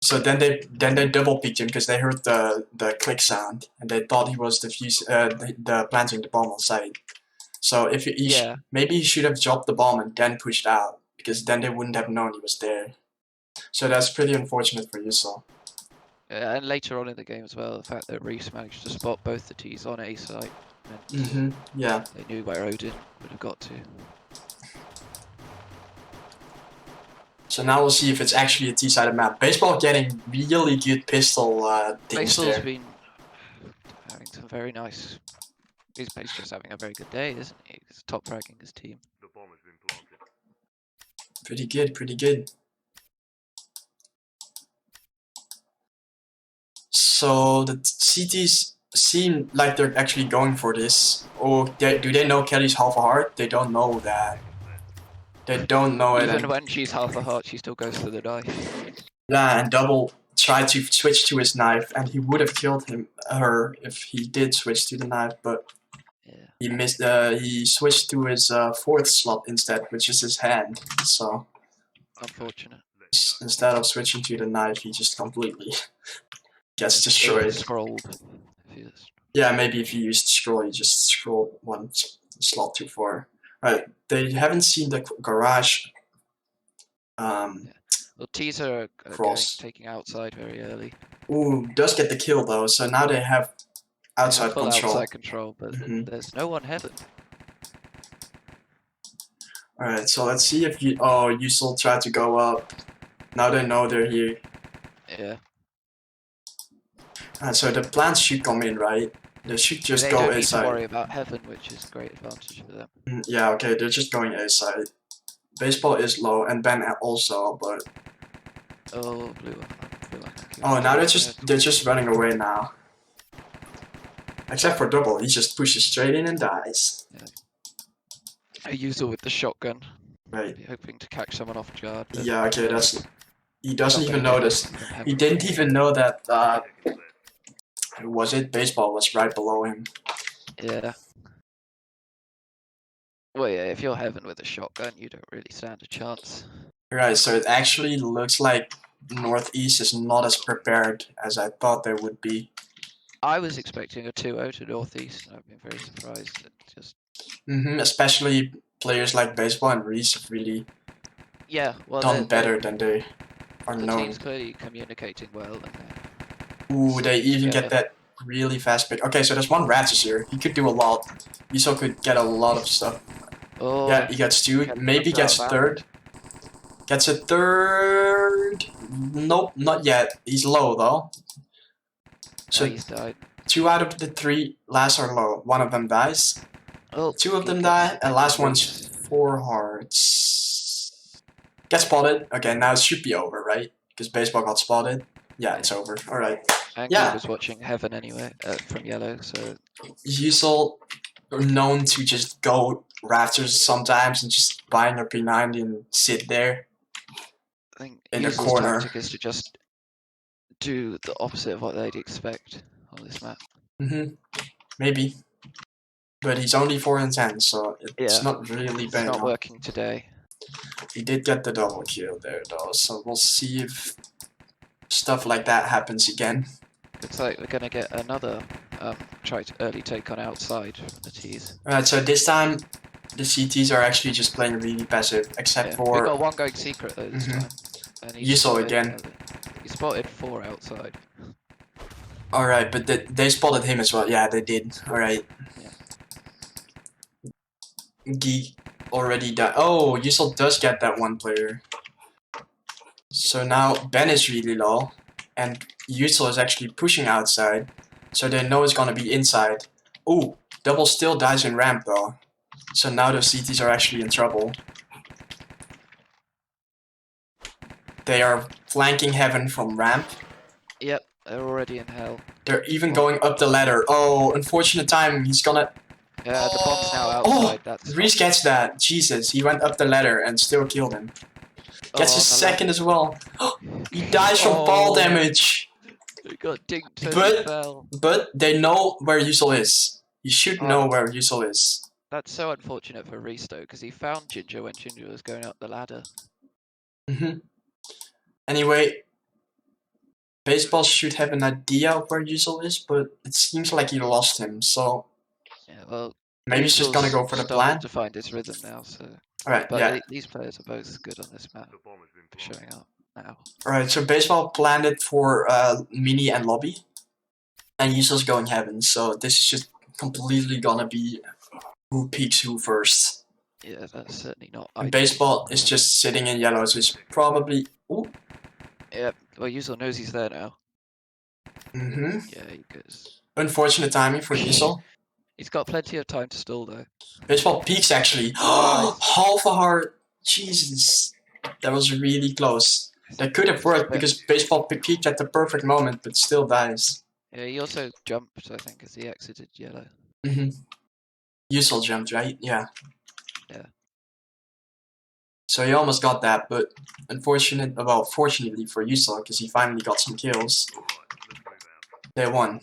So then they double peeked him because they heard the click sound, and they thought he was the planting the bomb on site. So if maybe he should have dropped the bomb and then pushed out, because then they wouldn't have known he was there. So that's pretty unfortunate for Yusel. Yeah, and later on in the game as well, the fact that Reese managed to spot both the T's on A site. Yeah. They knew where Odin would have got to. So now we'll see if it's actually a T-sided map. Baseball getting really good pistol things Baseball's there. been having some very nice. He's just having a very good day, isn't he? He's top fragging his team. The bomb has been planted. Pretty good, pretty good. So the CTs seem like they're actually going for this. Or do they know Kelly's half a heart? They don't know that. They don't know it. Even And, when she's half a heart, she still goes for the knife. yeah, and Double tried to switch to his knife, and he would have killed her if he did switch to the knife, but Yeah. he missed. He switched to his fourth slot instead, which is his hand. So Unfortunate. instead of switching to the knife, he just completely gets Maybe destroyed. Scrolled. If he is. Yeah, maybe if you used scroll, you just scroll one slot too far. Right, they haven't seen the garage. Well, teaser Cross. taking outside very early. Ooh, does get the kill though. So now they have They have outside full control. outside control, but Mhm. there's no one heaven. All right, so let's see if you. Oh, you still try to go up. Now they know they're here. Yeah. So the plants should come in, right? They should just they go don't A need to side. worry about heaven, which is a great advantage for them. Yeah, okay, they're just going A side. Baseball is low, and Ben also, but Oh, blue. oh, now they're just running away now. Except for Double, he just pushes straight in and dies. A user with the shotgun. Right. Be hoping to catch someone off guard. But Yeah, okay, that's. He doesn't not even gonna get notice. anything from He heaven. didn't even know that. Seconds left. Who was it? Baseball was right below him. Yeah. Well, yeah, if you're heaven with a shotgun, you don't really stand a chance. Right, so it actually looks like Northeast is not as prepared as I thought they would be. I was expecting a 2-0 to Northeast, and I've been very surprised. Just Especially players like Baseball and Reese have really yeah, well, done better than they are the known. team's clearly communicating well. Ooh, they even Yeah. get that really fast pick. Okay, so there's one Ratus here. He could do a lot. He still could get a lot of stuff. Oh, Yeah, he gets two. Kelly Maybe runs gets out of third. Gets a third. Nope, not yet. He's low though. So he's died. 2 out of the 3 last are low. One of them dies. Oh, 2 of he them gets die, and last Reese. one's 4 hearts. Get spotted. Okay, now it should be over, right? Because Baseball got spotted. Yeah, it's over. Alright. And Yeah. he was watching Heaven anyway, from Yellow, so Usual are known to just go rafters sometimes and just buying a P90 and sit there. I think In the Usel's corner. tactic is to just do the opposite of what they'd expect on this map. Maybe. But he's only 4 and 10, so it's Yeah. not really It's paying not off. working today. He did get the double kill there though, so we'll see if stuff like that happens again. Looks like we're gonna get another early take on outside from the T's. Alright, so this time the CTs are actually just playing really passive, except Yeah. for We got one going secret though this time. And You saw again. He spotted 4 outside. Alright, but they spotted him as well. Yeah, they did. Alright. Yeah. Geek already died. Oh, Yusel does get that one player. So now Ben is really low, and Yusel is actually pushing outside, so they know it's gonna be inside. Ooh, Double still dies in ramp though. So now the CTs are actually in trouble. They are flanking Heaven from ramp. Yep, they're already in hell. They're even going up the ladder. Oh, unfortunate timing. He's gonna. Yeah, the bomb's now Oh, outside. That's Reese gets that. Jesus, he went up the ladder and still killed him. Gets his second as well. He dies from fall damage. He got dinked as he fell. But they know where Yusel is. You should know where Yusel is. That's so unfortunate for Reese though, because he found Ginger when Ginger was going up the ladder. Anyway, Baseball should have an idea of where Yusel is, but it seems like he lost him, so Yeah, well, maybe he's just gonna go for the plan. To find his rhythm now, so. Alright, But yeah. these players are both good on this map. The bomb has been For planted. showing up now. Alright, so Baseball planned it for mini and lobby, and Yusel's going Heaven, so this is just completely gonna be who peeks who first. Yeah, that's certainly not And ideal. baseball is just sitting in yellow, so he's probably. Ooh. Yep. Well, Yusel knows he's there now. Mm-hmm. Yeah, he goes. Unfortunate timing for Yusel. He's got plenty of time to stall though. Baseball peaks actually. Nice. Half a heart. Jesus. That was really close. That could have worked because baseball peaked at the perfect moment, but still dies. Yeah, he also jumped, I think, as he exited yellow. Mm-hmm. Yusel jumped, right? Yeah. Yeah. So he almost got that, but fortunately for Yusel, because he finally got some kills. Alright, let's move out. They won.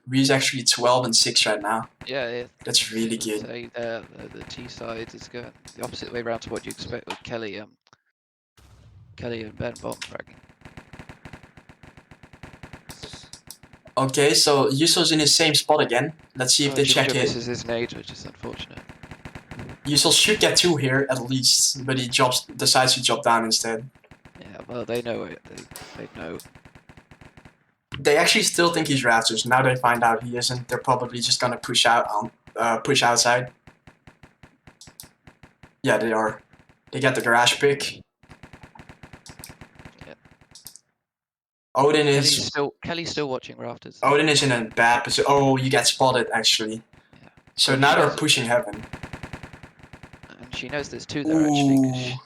Ree's actually 12 and 6 right now. Yeah. That's really good. Say the T side is going the opposite way around to what you expect with Kelly. Kelly and Ben bomb fragging. Okay, so Yusel's in his same spot again. Let's see if they check it. Misses his nade, which is unfortunate. Yusel should get 2 here at least, but he decides to drop down instead. Yeah, well, they know it. They know. They actually still think he's Raptors. Now they find out he isn't. They're probably just gonna push outside. Yeah, they are. They get the garage pick. Yeah. Odin is. Kelly's still watching Rafters. Odin is in a bad position. Oh, you get spotted actually. Yeah. So now they're pushing heaven. And she knows there's 2 there actually.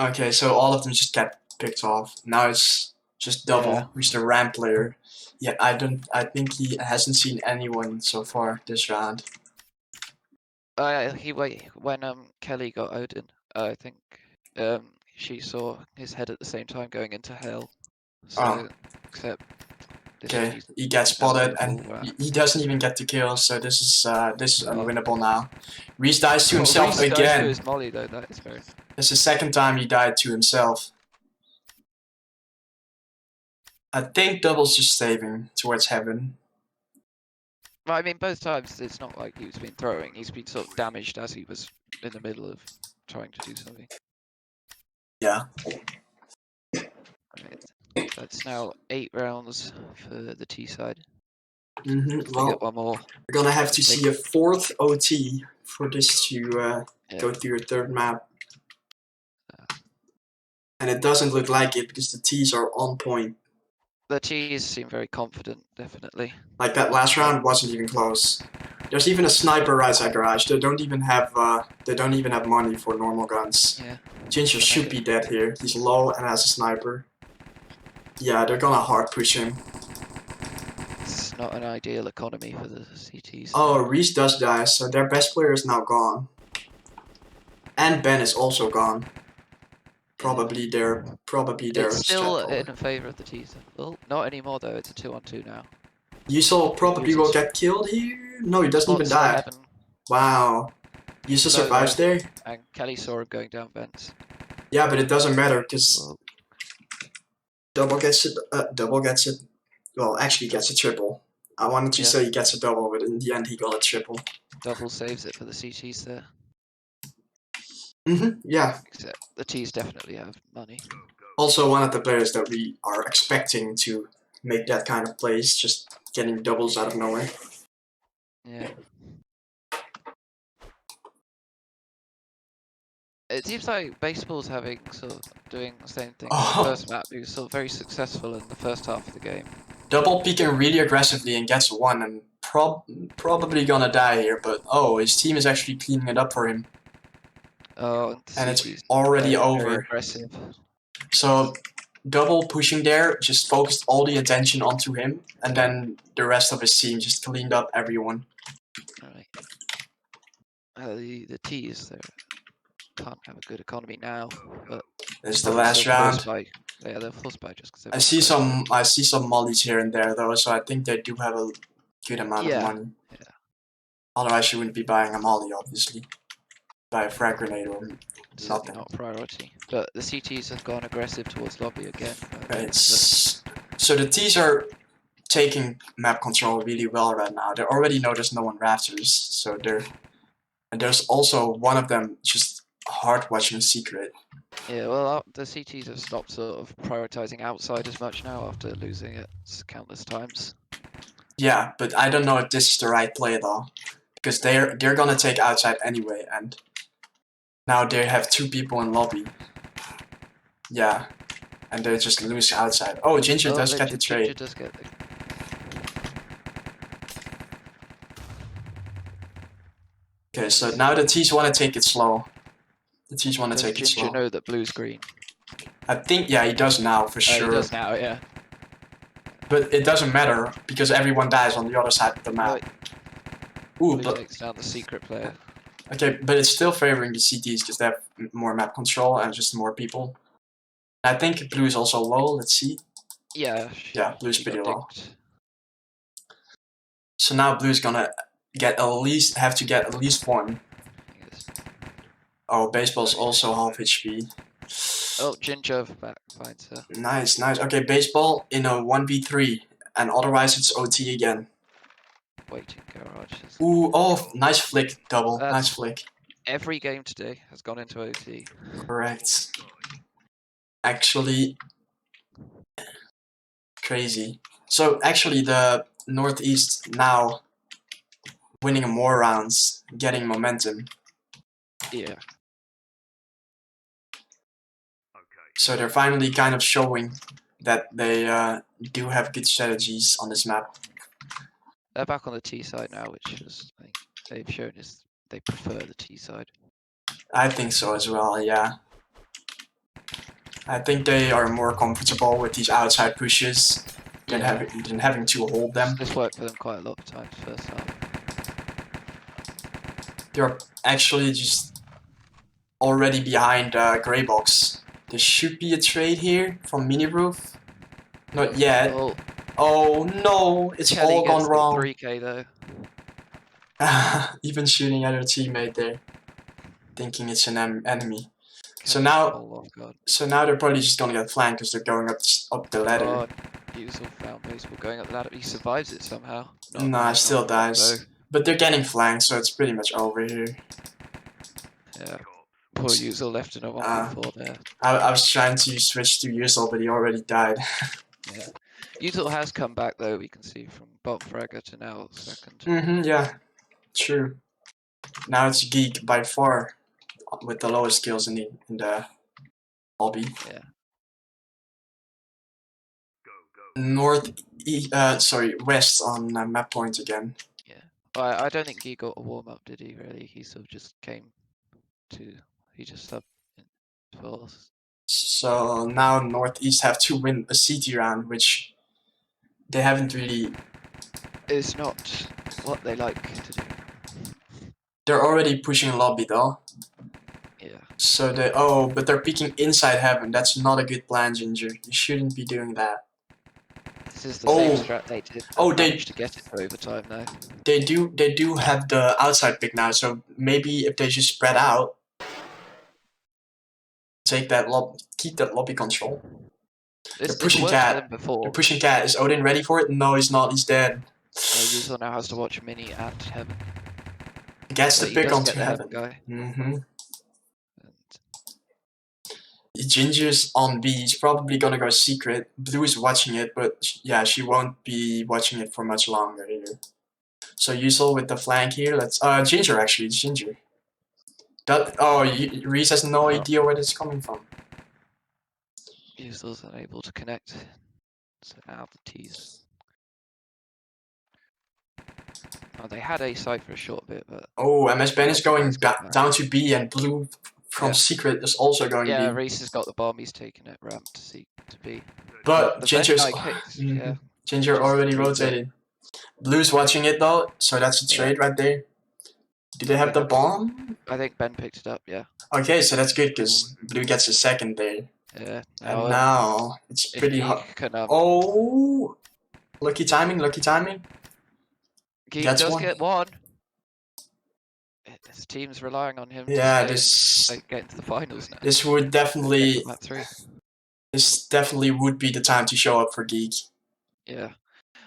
Okay, so all of them just get picked off. Now it's just double, who's the ramp player. Yeah, I think he hasn't seen anyone so far this round. When Kelly got Odin, I think she saw his head at the same time going into hell. So except okay, he gets spotted and he doesn't even get the kill. So this is unwinnable now. Reese dies to himself Reese again. dies to his molly though. That is very. It's the second time he died to himself. I think Double's just saving towards heaven. Well, I mean, both times it's not like he's been throwing. He's been sort of damaged as he was in the middle of trying to do something. Yeah. Right. That's now 8 rounds for the T side. Well, get one more. We're gonna have to see a 4th OT for this to go to your 3rd map. And it doesn't look like it because the T's are on point. The T's seem very confident, definitely. Like that last round wasn't even close. There's even a sniper right side garage. They don't even have money for normal guns. Yeah. Ginger should be dead here. He's low and has a sniper. Yeah, they're gonna hard push him. It's not an ideal economy for the CTs. Oh, Reese does die, so their best player is now gone. And Ben is also gone. Probably their It's still in favor of the T's. Well, not anymore though. It's a 2-on-2 now. Yusel probably will get killed here. No, he doesn't even die. Wow. Yusel survives there. And Kelly saw him going down vents. Yeah, but it doesn't matter because double gets it. Well, actually gets a triple. I wanted to say he gets a double, but in the end he got a triple. Double saves it for the CTs there. Yeah. Except the T's definitely have money. Also one of the players that we are expecting to make that kind of plays, just getting doubles out of nowhere. Yeah. It seems like baseball's doing the same thing as the first map. He was sort of very successful in the first half of the game. Double peeking really aggressively and gets 1 and probably gonna die here, but his team is actually cleaning it up for him. Oh, and it's already over. Aggressive. So double pushing there just focused all the attention onto him, and then the rest of his team just cleaned up everyone. Alright. The T's there can't have a good economy now, but this is the last round. Yeah, they're forced by just because I see some mollies here and there though, so I think they do have a good amount of money. Yeah. Otherwise you wouldn't be buying a molly, obviously. Buy a frag grenade or something. Not a priority. But the CTs have gone aggressive towards lobby again. So the T's are taking map control really well right now. They already know there's no one rafters, so and there's also one of them just hard watching secret. Yeah, well, the CTs have stopped sort of prioritizing outside as much now after losing it countless times. Yeah, but I don't know if this is the right play though, because they're gonna take outside anyway, and now they have 2 people in lobby. Yeah, and they just lose outside. Oh, Ginger does get the Ginger trade. does get the... Okay, so now the T's want to take it slow. The T's want to Does take it Ginger slow. know that blue's green? I think, yeah, he does now for He sure. does now, yeah. But it doesn't matter because everyone dies on the other side of the map. Ooh, Blue but takes down the secret player. okay, but it's still favoring the CTs because they have more map control and just more people. I think blue is also low. Let's see. Yeah. Yeah, blue's she pretty got low. dinked. So now blue's gonna have to get at least 1. Yes. Oh, baseball's also half HP. Oh, Ginger finds her. Nice, nice. Okay, baseball in a 1v3, and otherwise it's OT again. Waiting garages. Ooh, oh, nice flick, double. That's- Nice flick. Every game today has gone into OT. Correct. Actually, crazy. So actually, the Northeast now winning more rounds, getting momentum. Yeah. Okay. So they're finally kind of showing that they do have good strategies on this map. They're back on the T side now, which is, I think they've shown is they prefer the T side. I think so as well, yeah. I think they are more comfortable with these outside pushes than, having to hold them. This worked for them quite a lot of times first half. They're actually just already behind Grey Box. There should be a trade here from Mini Roof. Not yet. Oh, Oh no, it's Kelly all gone gets wrong. the 3K though. Even shooting at her teammate there, thinking it's an enemy. So Kelly's now, all off guard. so now they're probably just gonna get flanked because they're going up the ladder. Oh, Usual found baseball going up the ladder. He survives it somehow. Nah, still dies. But they're getting flanked, so it's pretty much over here. Yeah. Poor Usual left in a 1v4 there. I was trying to switch to Yusel, but he already died. Yeah. Usual has come back though, we can see from bottom fragger to now second. Yeah, true. Now it's Geek by far with the lowest skills in the lobby. Yeah. West on map point again. Yeah. Well, I don't think he got a warm up, did he? Really, he sort of just came to. He just subbed for us. So now Northeast have to win a CT round, which they haven't really. It's not what they like to do. They're already pushing lobby though. Yeah. So but they're peeking inside heaven. That's not a good plan, Ginger. You shouldn't be doing that. This is the same strat they did. Oh, they managed to get it for overtime though. They do have the outside pick now. So maybe if they just spread out, keep that lobby control. They're pushing cat. They're pushing cat. Is Odin ready for it? No, he's not. He's dead. Usual now has to watch Mini at heaven. Gets the pick onto heaven. Guy. Ginger's on B. He's probably gonna go secret. Blue is watching it, but yeah, she won't be watching it for much longer either. So Yusel with the flank here. Let's Ginger actually. It's Ginger. Reese has no idea where it's coming from. Usel's unable to connect. So now the T's. Oh, they had A side for a short bit, but. Oh, MS Ben is going down to B, and Blue from secret is also going B. Yeah, Reese has got the bomb. He's taking it ramp to B. But Ginger's Ginger already rotated. Blue's watching it though, so that's a trade right there. Do they have the bomb? I think Ben picked it up, yeah. Okay, so that's good because Blue gets a second there. Yeah. And now it's pretty hot. Oh, lucky timing, lucky timing. He does get one. His team's relying on him. Yeah, to get into the finals now. This would definitely. This definitely would be the time to show up for Geek. Yeah.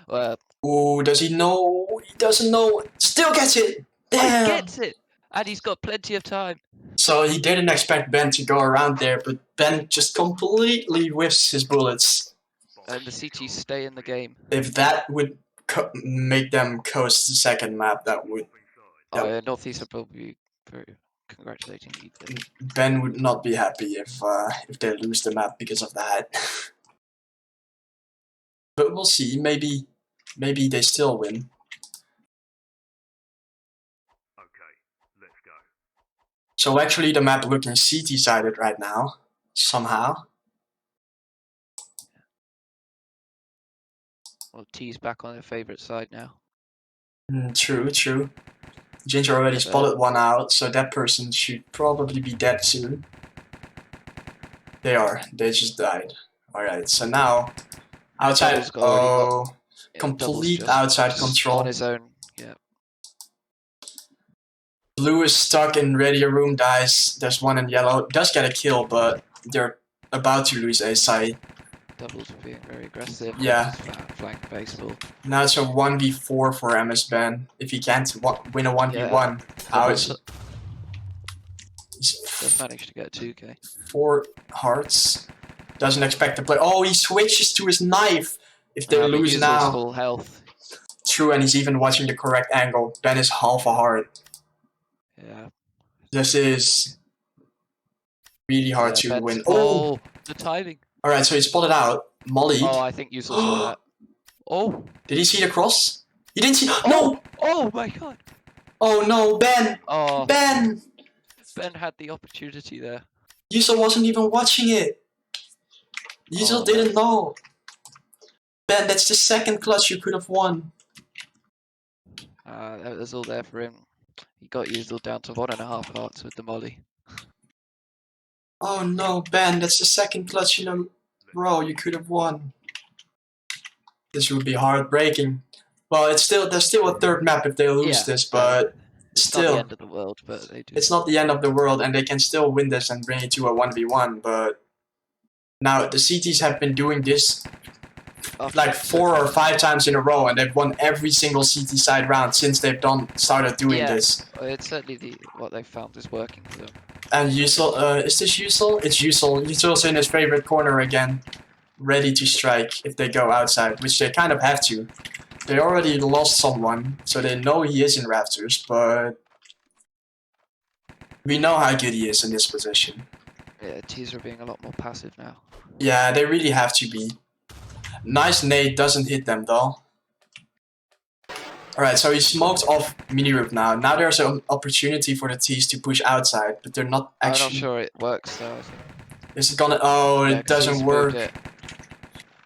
Well. Oh, does he know? He doesn't know. Still gets it. Damn. He gets it. And he's got plenty of time. So he didn't expect Ben to go around there, but Ben just completely whiffs his bullets. And the CTs stay in the game. If that would make them coast the second map, that would... Oh, yeah, Northeast are probably very congratulating you there. Ben would not be happy if they lose the map because of that. But we'll see. Maybe they still win. Okay, let's go. So actually the map looking CT-sided right now, somehow. Well, T's back on their favourite side now. True. Ginger already spotted one out, so that person should probably be dead soon. They are. They just died. Alright, so now... Outside... Double's already got- complete outside control. On his own, yeah. Blue is stuck in radio room, dies. There's one in yellow. Does get a kill, but they're about to lose a side. Double's being very aggressive. Yeah. Flank baseball. Now it's a 1v4 for MS Ben. If he can't win a 1v1, Does he's manage to get 2k. 4 hearts. Doesn't expect to play. Oh, he switches to his knife. If they lose now. Full health. True, and he's even watching the correct angle. Ben is half a heart. Yeah. This is really hard to Ben's win. Oh, the timing. Alright, so he spotted out. Molly. Oh, I think you saw that. Oh. Did he see the cross? He didn't see. No! Oh my god. Oh no, Ben! Oh. Ben! Ben had the opportunity there. Yusel wasn't even watching it. Yusel didn't know. Ben, that's the second clutch you could have won. That was all there for him. He got Yusel down to 1.5 hearts with the molly. Oh no, Ben, that's the second clutch in a row you could have won. This would be heartbreaking. Well, there's still a third map if they lose this, but still. It's not the end of the world, but they do. It's not the end of the world, and they can still win this and bring it to a 1v1, but now the CTs have been doing this like 4 or 5 times in a row, and they've won every single CT side round since they've started doing this. It's certainly what they've found is working for them. And Yusel, is this Yusel? It's Yusel. Yusel's in his favorite corner again, ready to strike if they go outside, which they kind of have to. They already lost someone, so they know he is in rafters, but we know how good he is in this position. Yeah, T's are being a lot more passive now. Yeah, they really have to be. Nice nade doesn't hit them though. Alright, so he smoked off mini roof now. Now there's an opportunity for the T's to push outside, but they're not actually... I'm not sure it works though. I think. Is it gonna... Oh, Yeah, it doesn't work. It.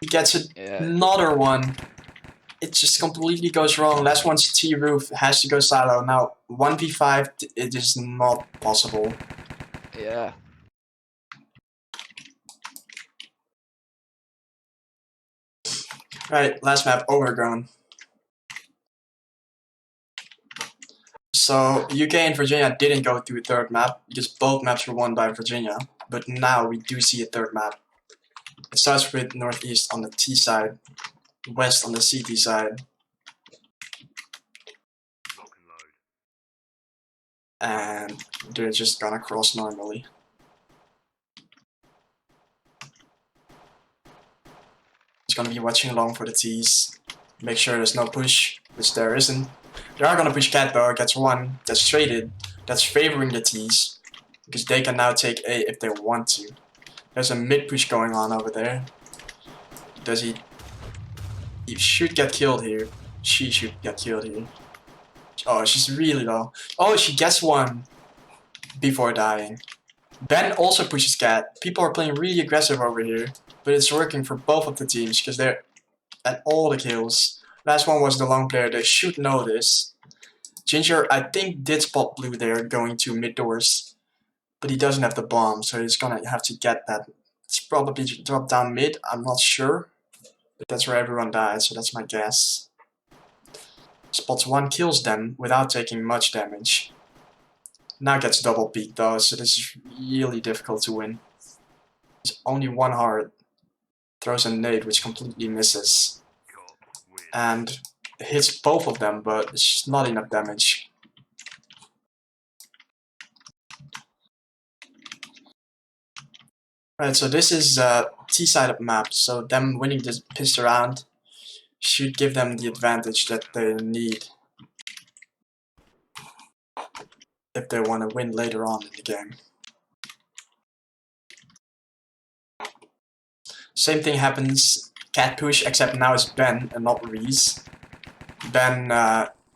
He gets another one. It just completely goes wrong. Last one's T roof, has to go silo. Now 1v5, it is not possible. Yeah. Right, last map, Overgrown. So UK and Virginia didn't go to a third map because both maps were won by Virginia. But now we do see a third map. It starts with Northeast on the T side, West on the CT side. Lock and load. And they're just gonna cross normally. Just gonna be watching along for the T's. Make sure there's no push, which there isn't. They are gonna push cat though, gets one. That's traded. That's favoring the T's. Because they can now take A if they want to. There's a mid push going on over there. Does he... He should get killed here. She should get killed here. Oh, she's really low. Oh, she gets one before dying. Ben also pushes cat. People are playing really aggressive over here. But it's working for both of the teams because they're at all the kills. Last one was the long player. They should know this. Ginger, I think, did spot blue there going to mid doors. But he doesn't have the bomb, so he's gonna have to get that. It's probably drop down mid, I'm not sure. But that's where everyone died, so that's my guess. Spots one, kills them without taking much damage. Now gets double peek though, so this is really difficult to win. It's only one heart. Throws a nade which completely misses. And hits both of them, but it's just not enough damage. Right, so this is T side of map, so them winning this pissed around should give them the advantage that they need if they want to win later on in the game. Same thing happens, cat push, except now it's Ben and not Reese. Ben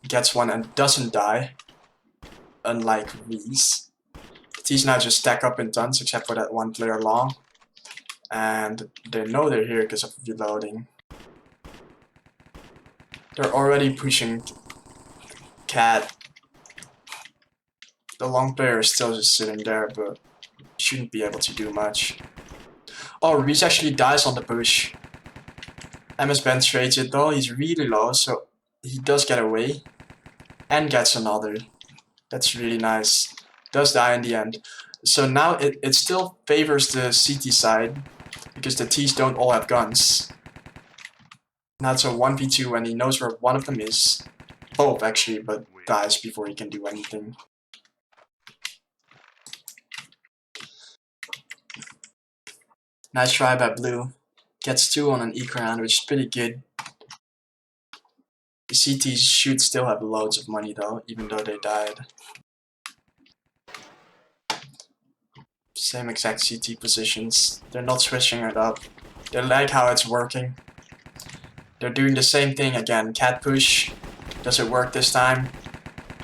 gets one and doesn't die, unlike Reese. The T's now just stack up in tons, except for that one player long. And they know they're here because of reloading. They're already pushing cat. The long player is still just sitting there, but shouldn't be able to do much. Oh, Reese actually dies on the push. MS Ben trades it though, he's really low, so he does get away. And gets another. That's really nice. Does die in the end. So now it still favors the CT side, because the T's don't all have guns. Now it's a 1v2 and he knows where one of them is. Both actually, but dies before he can do anything. Nice try by Blue. Gets 2 on an eco round, which is pretty good. The CTs should still have loads of money though, even though they died. Same exact CT positions. They're not switching it up. They like how it's working. They're doing the same thing again. Cat push. Does it work this time?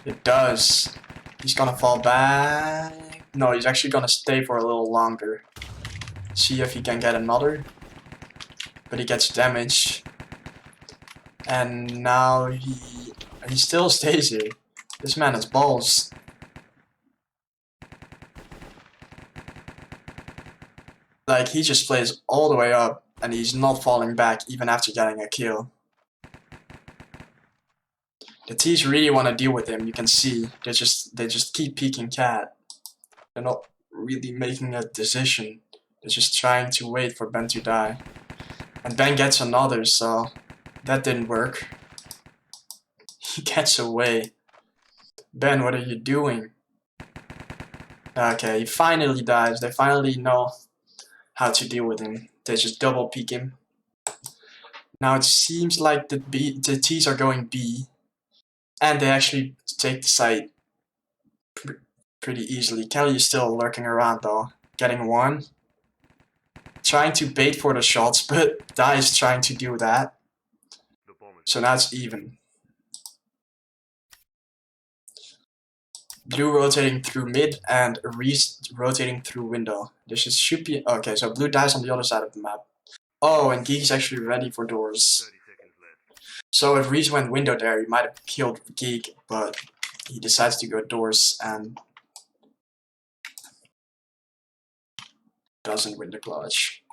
It does. He's gonna fall back. No, he's actually gonna stay for a little longer. See if he can get another. But he gets damaged. And now he still stays here. This man has balls. Like, he just plays all the way up and he's not falling back even after getting a kill. The T's really want to deal with him, you can see. They just keep peeking cat. They're not really making a decision. They're just trying to wait for Ben to die. And Ben gets another, so that didn't work. He gets away. Ben, what are you doing? Okay, he finally dies. They finally know how to deal with him. They just double peek him. Now it seems like the T's are going B. And they actually take the site pretty easily. Kelly is still lurking around though. Getting one. Trying to bait for the shots, but dies trying to do that. So now it's even. Blue rotating through mid and Reese rotating through window. This should be... Okay, so Blue dies on the other side of the map. Oh, and Geek is actually ready for doors. So if Reese went window there, he might have killed Geek, but he decides to go doors and doesn't win the clutch.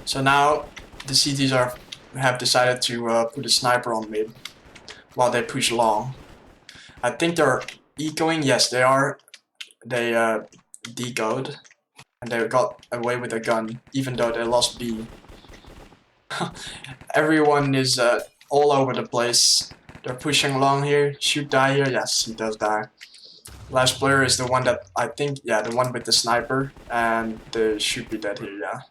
So now the CTs have decided to put a sniper on mid while they push long. I think they're ecoing. Yes, they are. They decode and they got away with a gun, even though they lost B. Everyone is all over the place. They're pushing long here. Should die here. Yes, he does die. Last player is the one that I think, yeah, the one with the sniper, and they should be dead here. Yeah.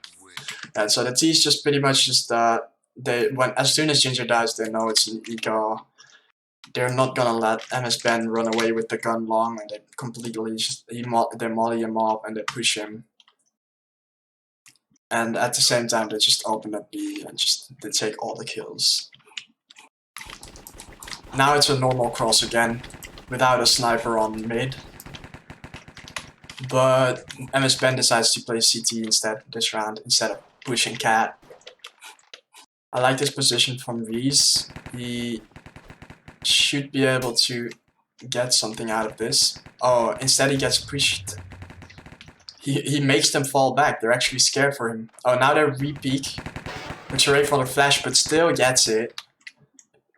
And so the T's just pretty much just as soon as Ginger dies, they know it's an eco. They're not gonna let MS Ben run away with the gun long, and they completely they molly him up and they push him. And at the same time, they just open up B and they take all the kills. Now it's a normal cross again, without a sniper on mid. But MS Ben decides to play CT instead this round, instead of pushing cat. I like this position from Reese. He should be able to get something out of this. Oh, instead he gets pushed. He makes them fall back. They're actually scared for him. Oh, now they're re-peek. Which are for the flash, but still gets it.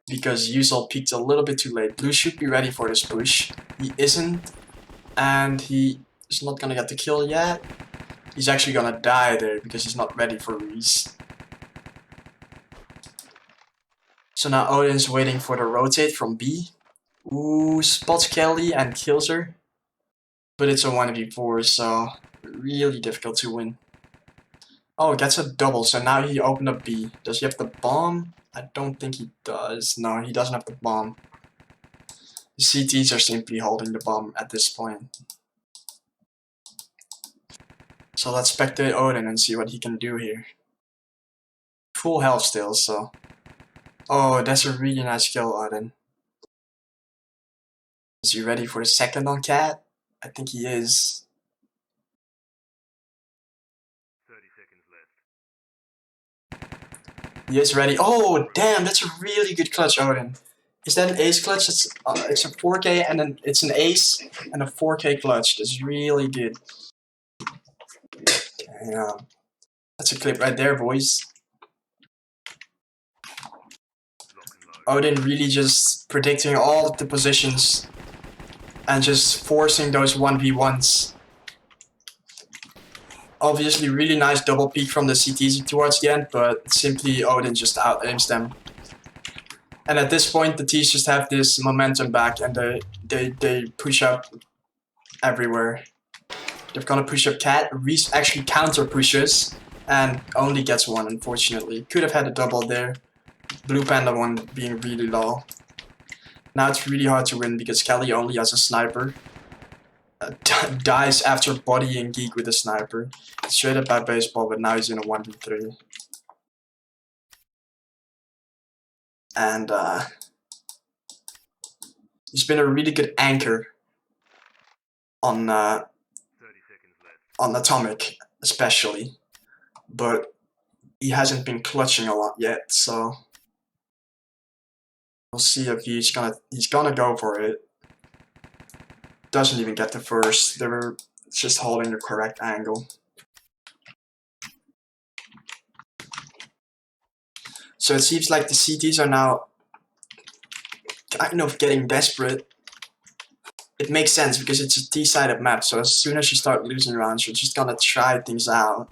Because Yuzol peeked a little bit too late. Blue should be ready for this push. He isn't. And he is not gonna get the kill yet. He's actually gonna die there because he's not ready for Reese. So now Odin's waiting for the rotate from B. Ooh, spots Kelly and kills her. But it's a 1v4, so really difficult to win. Oh, gets a double, so now he opened up B. Does he have the bomb? I don't think he does. No, he doesn't have the bomb. The CTs are simply holding the bomb at this point. So let's spectate Odin and see what he can do here. Full health still, so... Oh, that's a really nice kill, Odin. Is he ready for the second on Cat? I think he is. 30 seconds left. He is ready. Oh, damn, that's a really good clutch, Odin. Is that an ace clutch? It's a 4K and then it's an ace and a 4K clutch. That's really good. Damn. That's a clip right there, boys. Odin really just predicting all of the positions and just forcing those 1v1s. Obviously, really nice double peek from the CTZ towards the end, but simply Odin just out-aims them. And at this point, the T's just have this momentum back and they push up everywhere. They're gonna push up Cat. Reese actually counter pushes and only gets one, unfortunately. Could have had a double there. Blue Panda one being really low. Now it's really hard to win because Kelly only has a sniper. Dies after bodying Geek with a sniper. Straight up by baseball, but now he's in a 1v3. And he's been a really good anchor on 30 seconds left. on Atomic, especially. But he hasn't been clutching a lot yet, so we'll see if he's gonna go for it. Doesn't even get the first. They were just holding the correct angle. So it seems like the CTs are now kind of getting desperate. It makes sense because it's a T-sided map, so as soon as you start losing rounds, you're just gonna try things out.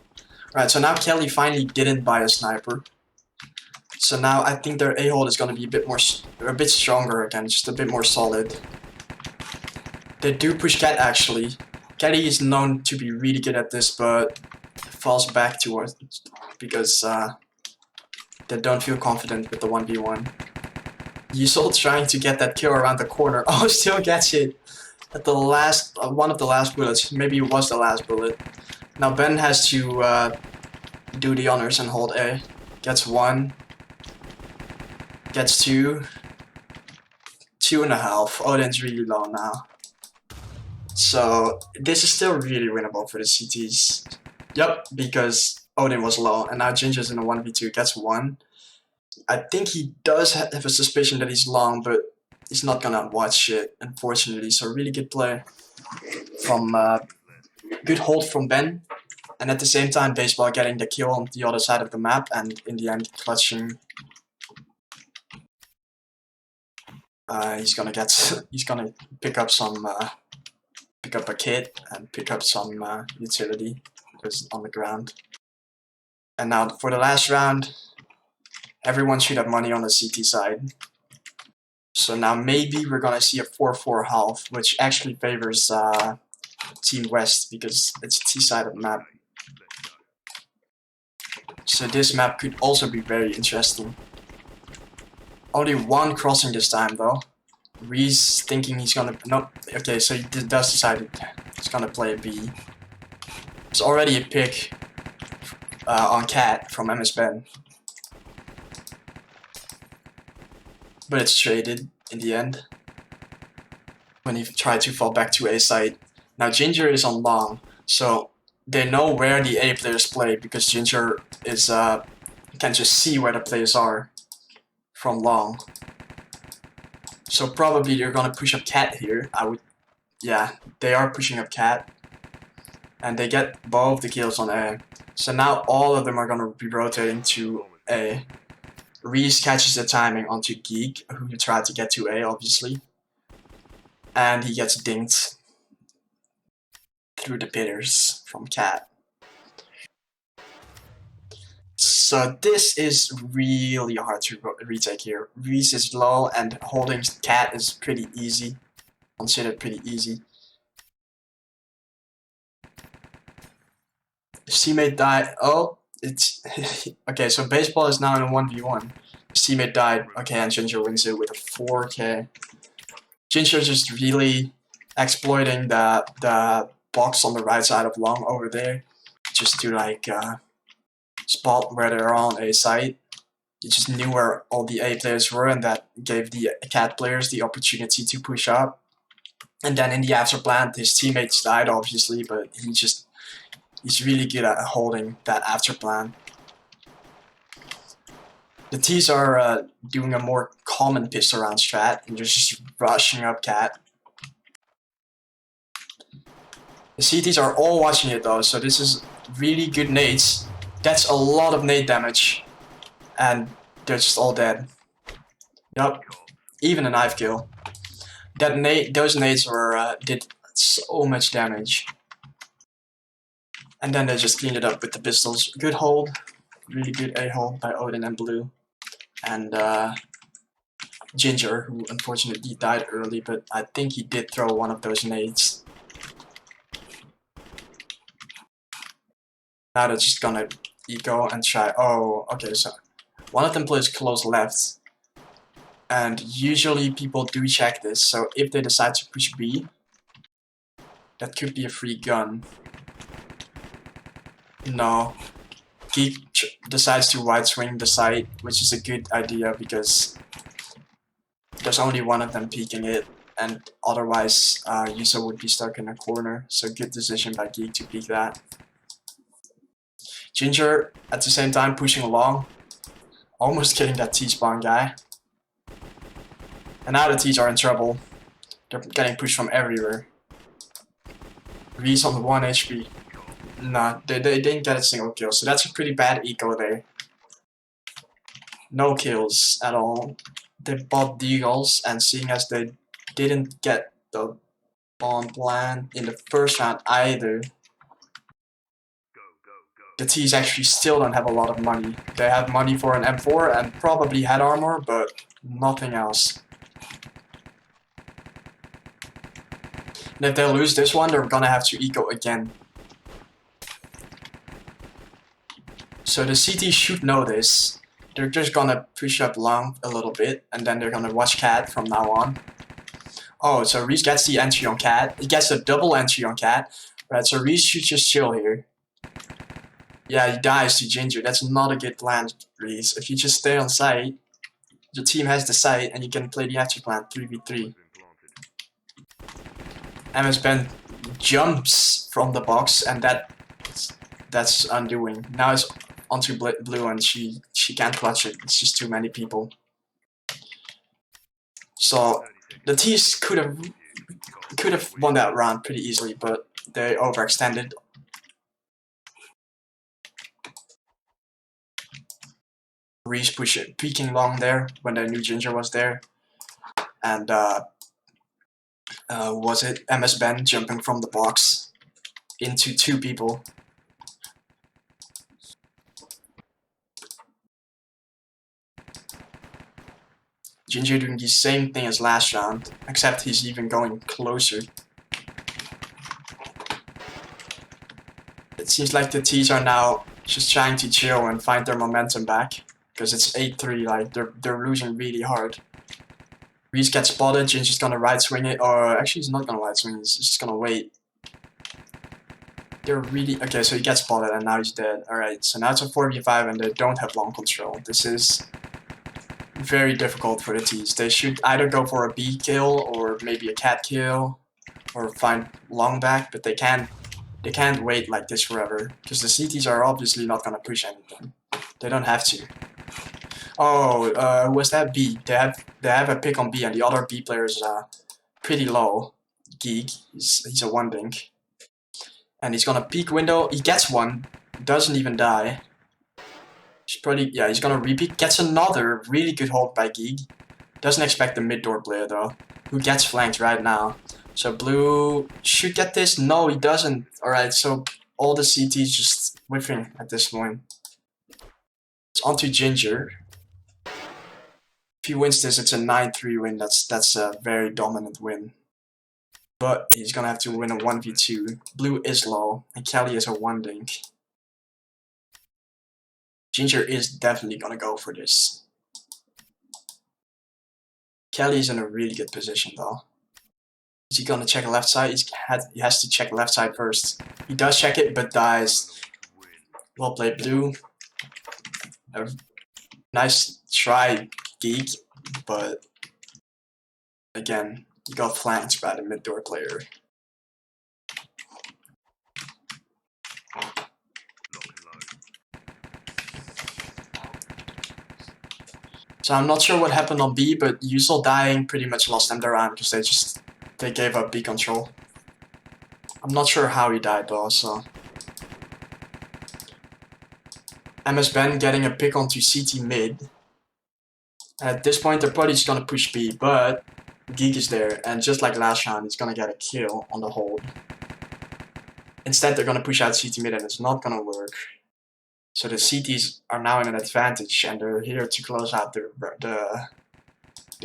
Right, so now Kelly finally didn't buy a sniper. So now I think their A-hold is gonna be a bit stronger again, just a bit more solid. They do push Cat actually. Kelly is known to be really good at this, but falls back towards because they don't feel confident with the 1v1. Yusol trying to get that kill around the corner. Oh, still gets it at the last one of the last bullets. Maybe it was the last bullet. Now Ben has to do the honors and hold A. Gets one. Gets two. 2.5. Odin's really low now. So this is still really winnable for the CTs. Yep, because Odin was low, and now Ginger's in a 1v2, gets one. I think he does have a suspicion that he's long, but he's not gonna watch it, unfortunately. So really good play from good hold from Ben, and at the same time, Baseball getting the kill on the other side of the map, and in the end, clutching. He's gonna pick up some. Pick up a kit and pick up some utility because on the ground. And now for the last round, everyone should have money on the CT side. So now maybe we're gonna see a 4-4 half, which actually favors Team West because it's a T-sided map. So this map could also be very interesting. Only one crossing this time though. Reese thinking he's gonna... No, okay, so he does decide he's gonna play B. It's already a pick on Cat from MS Ben. But it's traded in the end. When he tried to fall back to A side. Now Ginger is on long, so they know where the A players play because Ginger is can just see where the players are from long. So probably they're gonna push up Cat here. Yeah, they are pushing up Cat. And they get both the kills on A. So now all of them are gonna be rotating to A. Reese catches the timing onto Geek, who tried to get to A, obviously. And he gets dinked through the pitters from Cat. So this is really hard to retake here. Reese is low and holding cat is pretty easy. Considered pretty easy. His teammate died. Oh, it's okay. So baseball is now in a 1v1. His teammate died. Okay, and Ginger wins it with a 4K. Ginger just really exploiting the box on the right side of long over there, just to like spot where they're on a site. He just knew where all the A players were, and that gave the cat players the opportunity to push up. And then in the after plant, his teammates died obviously, but he's really good at holding that after plant. The T's are doing a more common pistol round strat, and they're just rushing up cat. The CTs are all watching it though, so this is really good nades. That's a lot of nade damage. And they're just all dead. Yup. Even a knife kill. Those nades were did so much damage. And then they just cleaned it up with the pistols. Good hold. Really good A-hold by Odin and Blue. And Ginger, who unfortunately died early, but I think he did throw one of those nades. Now they're just gonna eco and try. Oh, okay, so one of them plays close left. And usually people do check this, so if they decide to push B, that could be a free gun. No. Geek decides to wide swing the site, which is a good idea because there's only one of them peeking it, and otherwise Yusa would be stuck in a corner, so good decision by Geek to peek that. Ginger, at the same time, pushing along, almost getting that T-spawn guy. And now the T's are in trouble. They're getting pushed from everywhere. Reese on the 1 HP. Nah, they didn't get a single kill, so that's a pretty bad eco there. No kills at all. They bought deagles, and seeing as they didn't get the bomb plan in the first round either, the T's actually still don't have a lot of money. They have money for an M4 and probably head armor, but nothing else. And if they lose this one, they're gonna have to eco again. So the CT should know this. They're just gonna push up long a little bit, and then they're gonna watch cat from now on. Oh, so Reese gets the entry on cat. He gets a double entry on cat. Right, so Reese should just chill here. Yeah, he dies to Ginger. That's not a good plan, Reese. If you just stay on site, your team has the site, and you can play the after plant 3v3. MS Ben jumps from the box, and that's undoing. Now it's onto Blue, and she can't clutch it. It's just too many people. So the T's could have won that round pretty easily, but they overextended. Reese peeking long there when they knew Ginger was there, and was it MS Ben jumping from the box into 2 people. Ginger doing the same thing as last round, except he's even going closer. It seems like the T's are now just trying to chill and find their momentum back, because it's 8-3, like they're losing really hard. Reese gets spotted, Ginger's gonna right swing it, or actually he's not gonna right swing, he's just gonna wait. They're really, okay, so he gets spotted and now he's dead. Alright, so now it's a 4v5 and they don't have long control. This is very difficult for the T's. They should either go for a B kill or maybe a cat kill or find long back, but they can't wait like this forever because the CTs are obviously not gonna push anything. They don't have to. Oh, who was that? B. They have a pick on B, and the other B player is pretty low. Geek. He's a 1-dink. And he's gonna peek window. He gets one. Doesn't even die. He's probably, yeah, he's gonna repeat. Gets another really good hold by Geek. Doesn't expect the mid door player though, who gets flanked right now. So Blue should get this. No, he doesn't. Alright, so all the CTs just whiffing at this point. onto Ginger. If he wins this, it's a 9-3 win. That's a very dominant win. But he's gonna have to win a 1v2. Blue is low, and Kelly is a 1-link. Ginger is definitely gonna go for this. Kelly is in a really good position though. Is he gonna check left side? He has to check left side first. He does check it, but dies. Well played, Blue. A nice try, Geek, but again, you got flanked by the mid door player. So I'm not sure what happened on B, but Usual dying pretty much lost them the round because they gave up B control. I'm not sure how he died though, so. MS Ben getting a pick onto CT mid. At this point, they're probably just gonna push B, but Geek is there, and just like last round, he's gonna get a kill on the hold. Instead, they're gonna push out CT mid, and it's not gonna work. So the CTs are now in an advantage, and they're here to close out the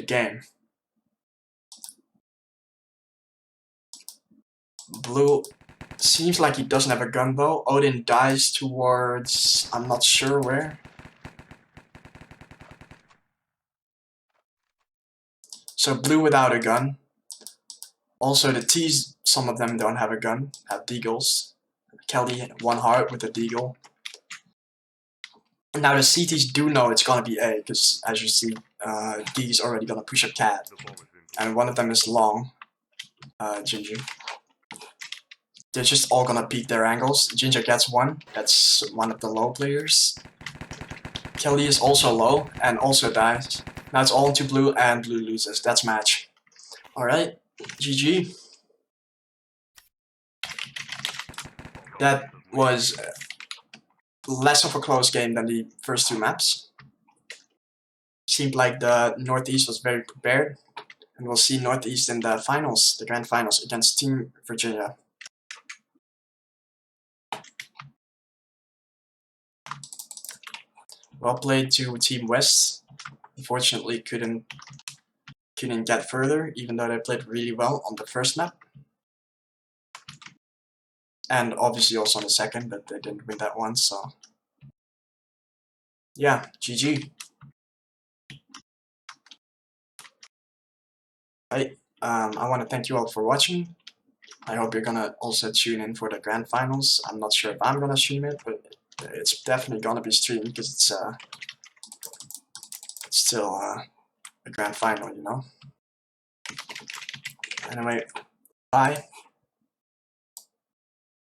game. Blue seems like he doesn't have a gun though. Odin dies towards, I'm not sure where. So Blue without a gun. Also the T's, some of them don't have a gun, have deagles. Kelly, 1 heart with a deagle. Now the CTs do know it's gonna be A, because as you see, D is already gonna push a cat. And one of them is long, Ginger. They're just all gonna peek their angles. Ginger gets 1, that's one of the low players. Kelly is also low, and also dies. Now it's all into Blue, and Blue loses. That's match. Alright, GG. That was less of a close game than the first 2 maps. Seemed like the Northeast was very prepared. And we'll see Northeast in the finals, the grand finals, against Team Virginia. Well played to Team West. Unfortunately, couldn't get further, even though they played really well on the first map. And obviously also on the second, but they didn't win that one, so. Yeah, GG. Right, I want to thank you all for watching. I hope you're gonna also tune in for the grand finals. I'm not sure if I'm gonna stream it, but it's definitely gonna be streamed because it's still a grand final, you know. Anyway, bye.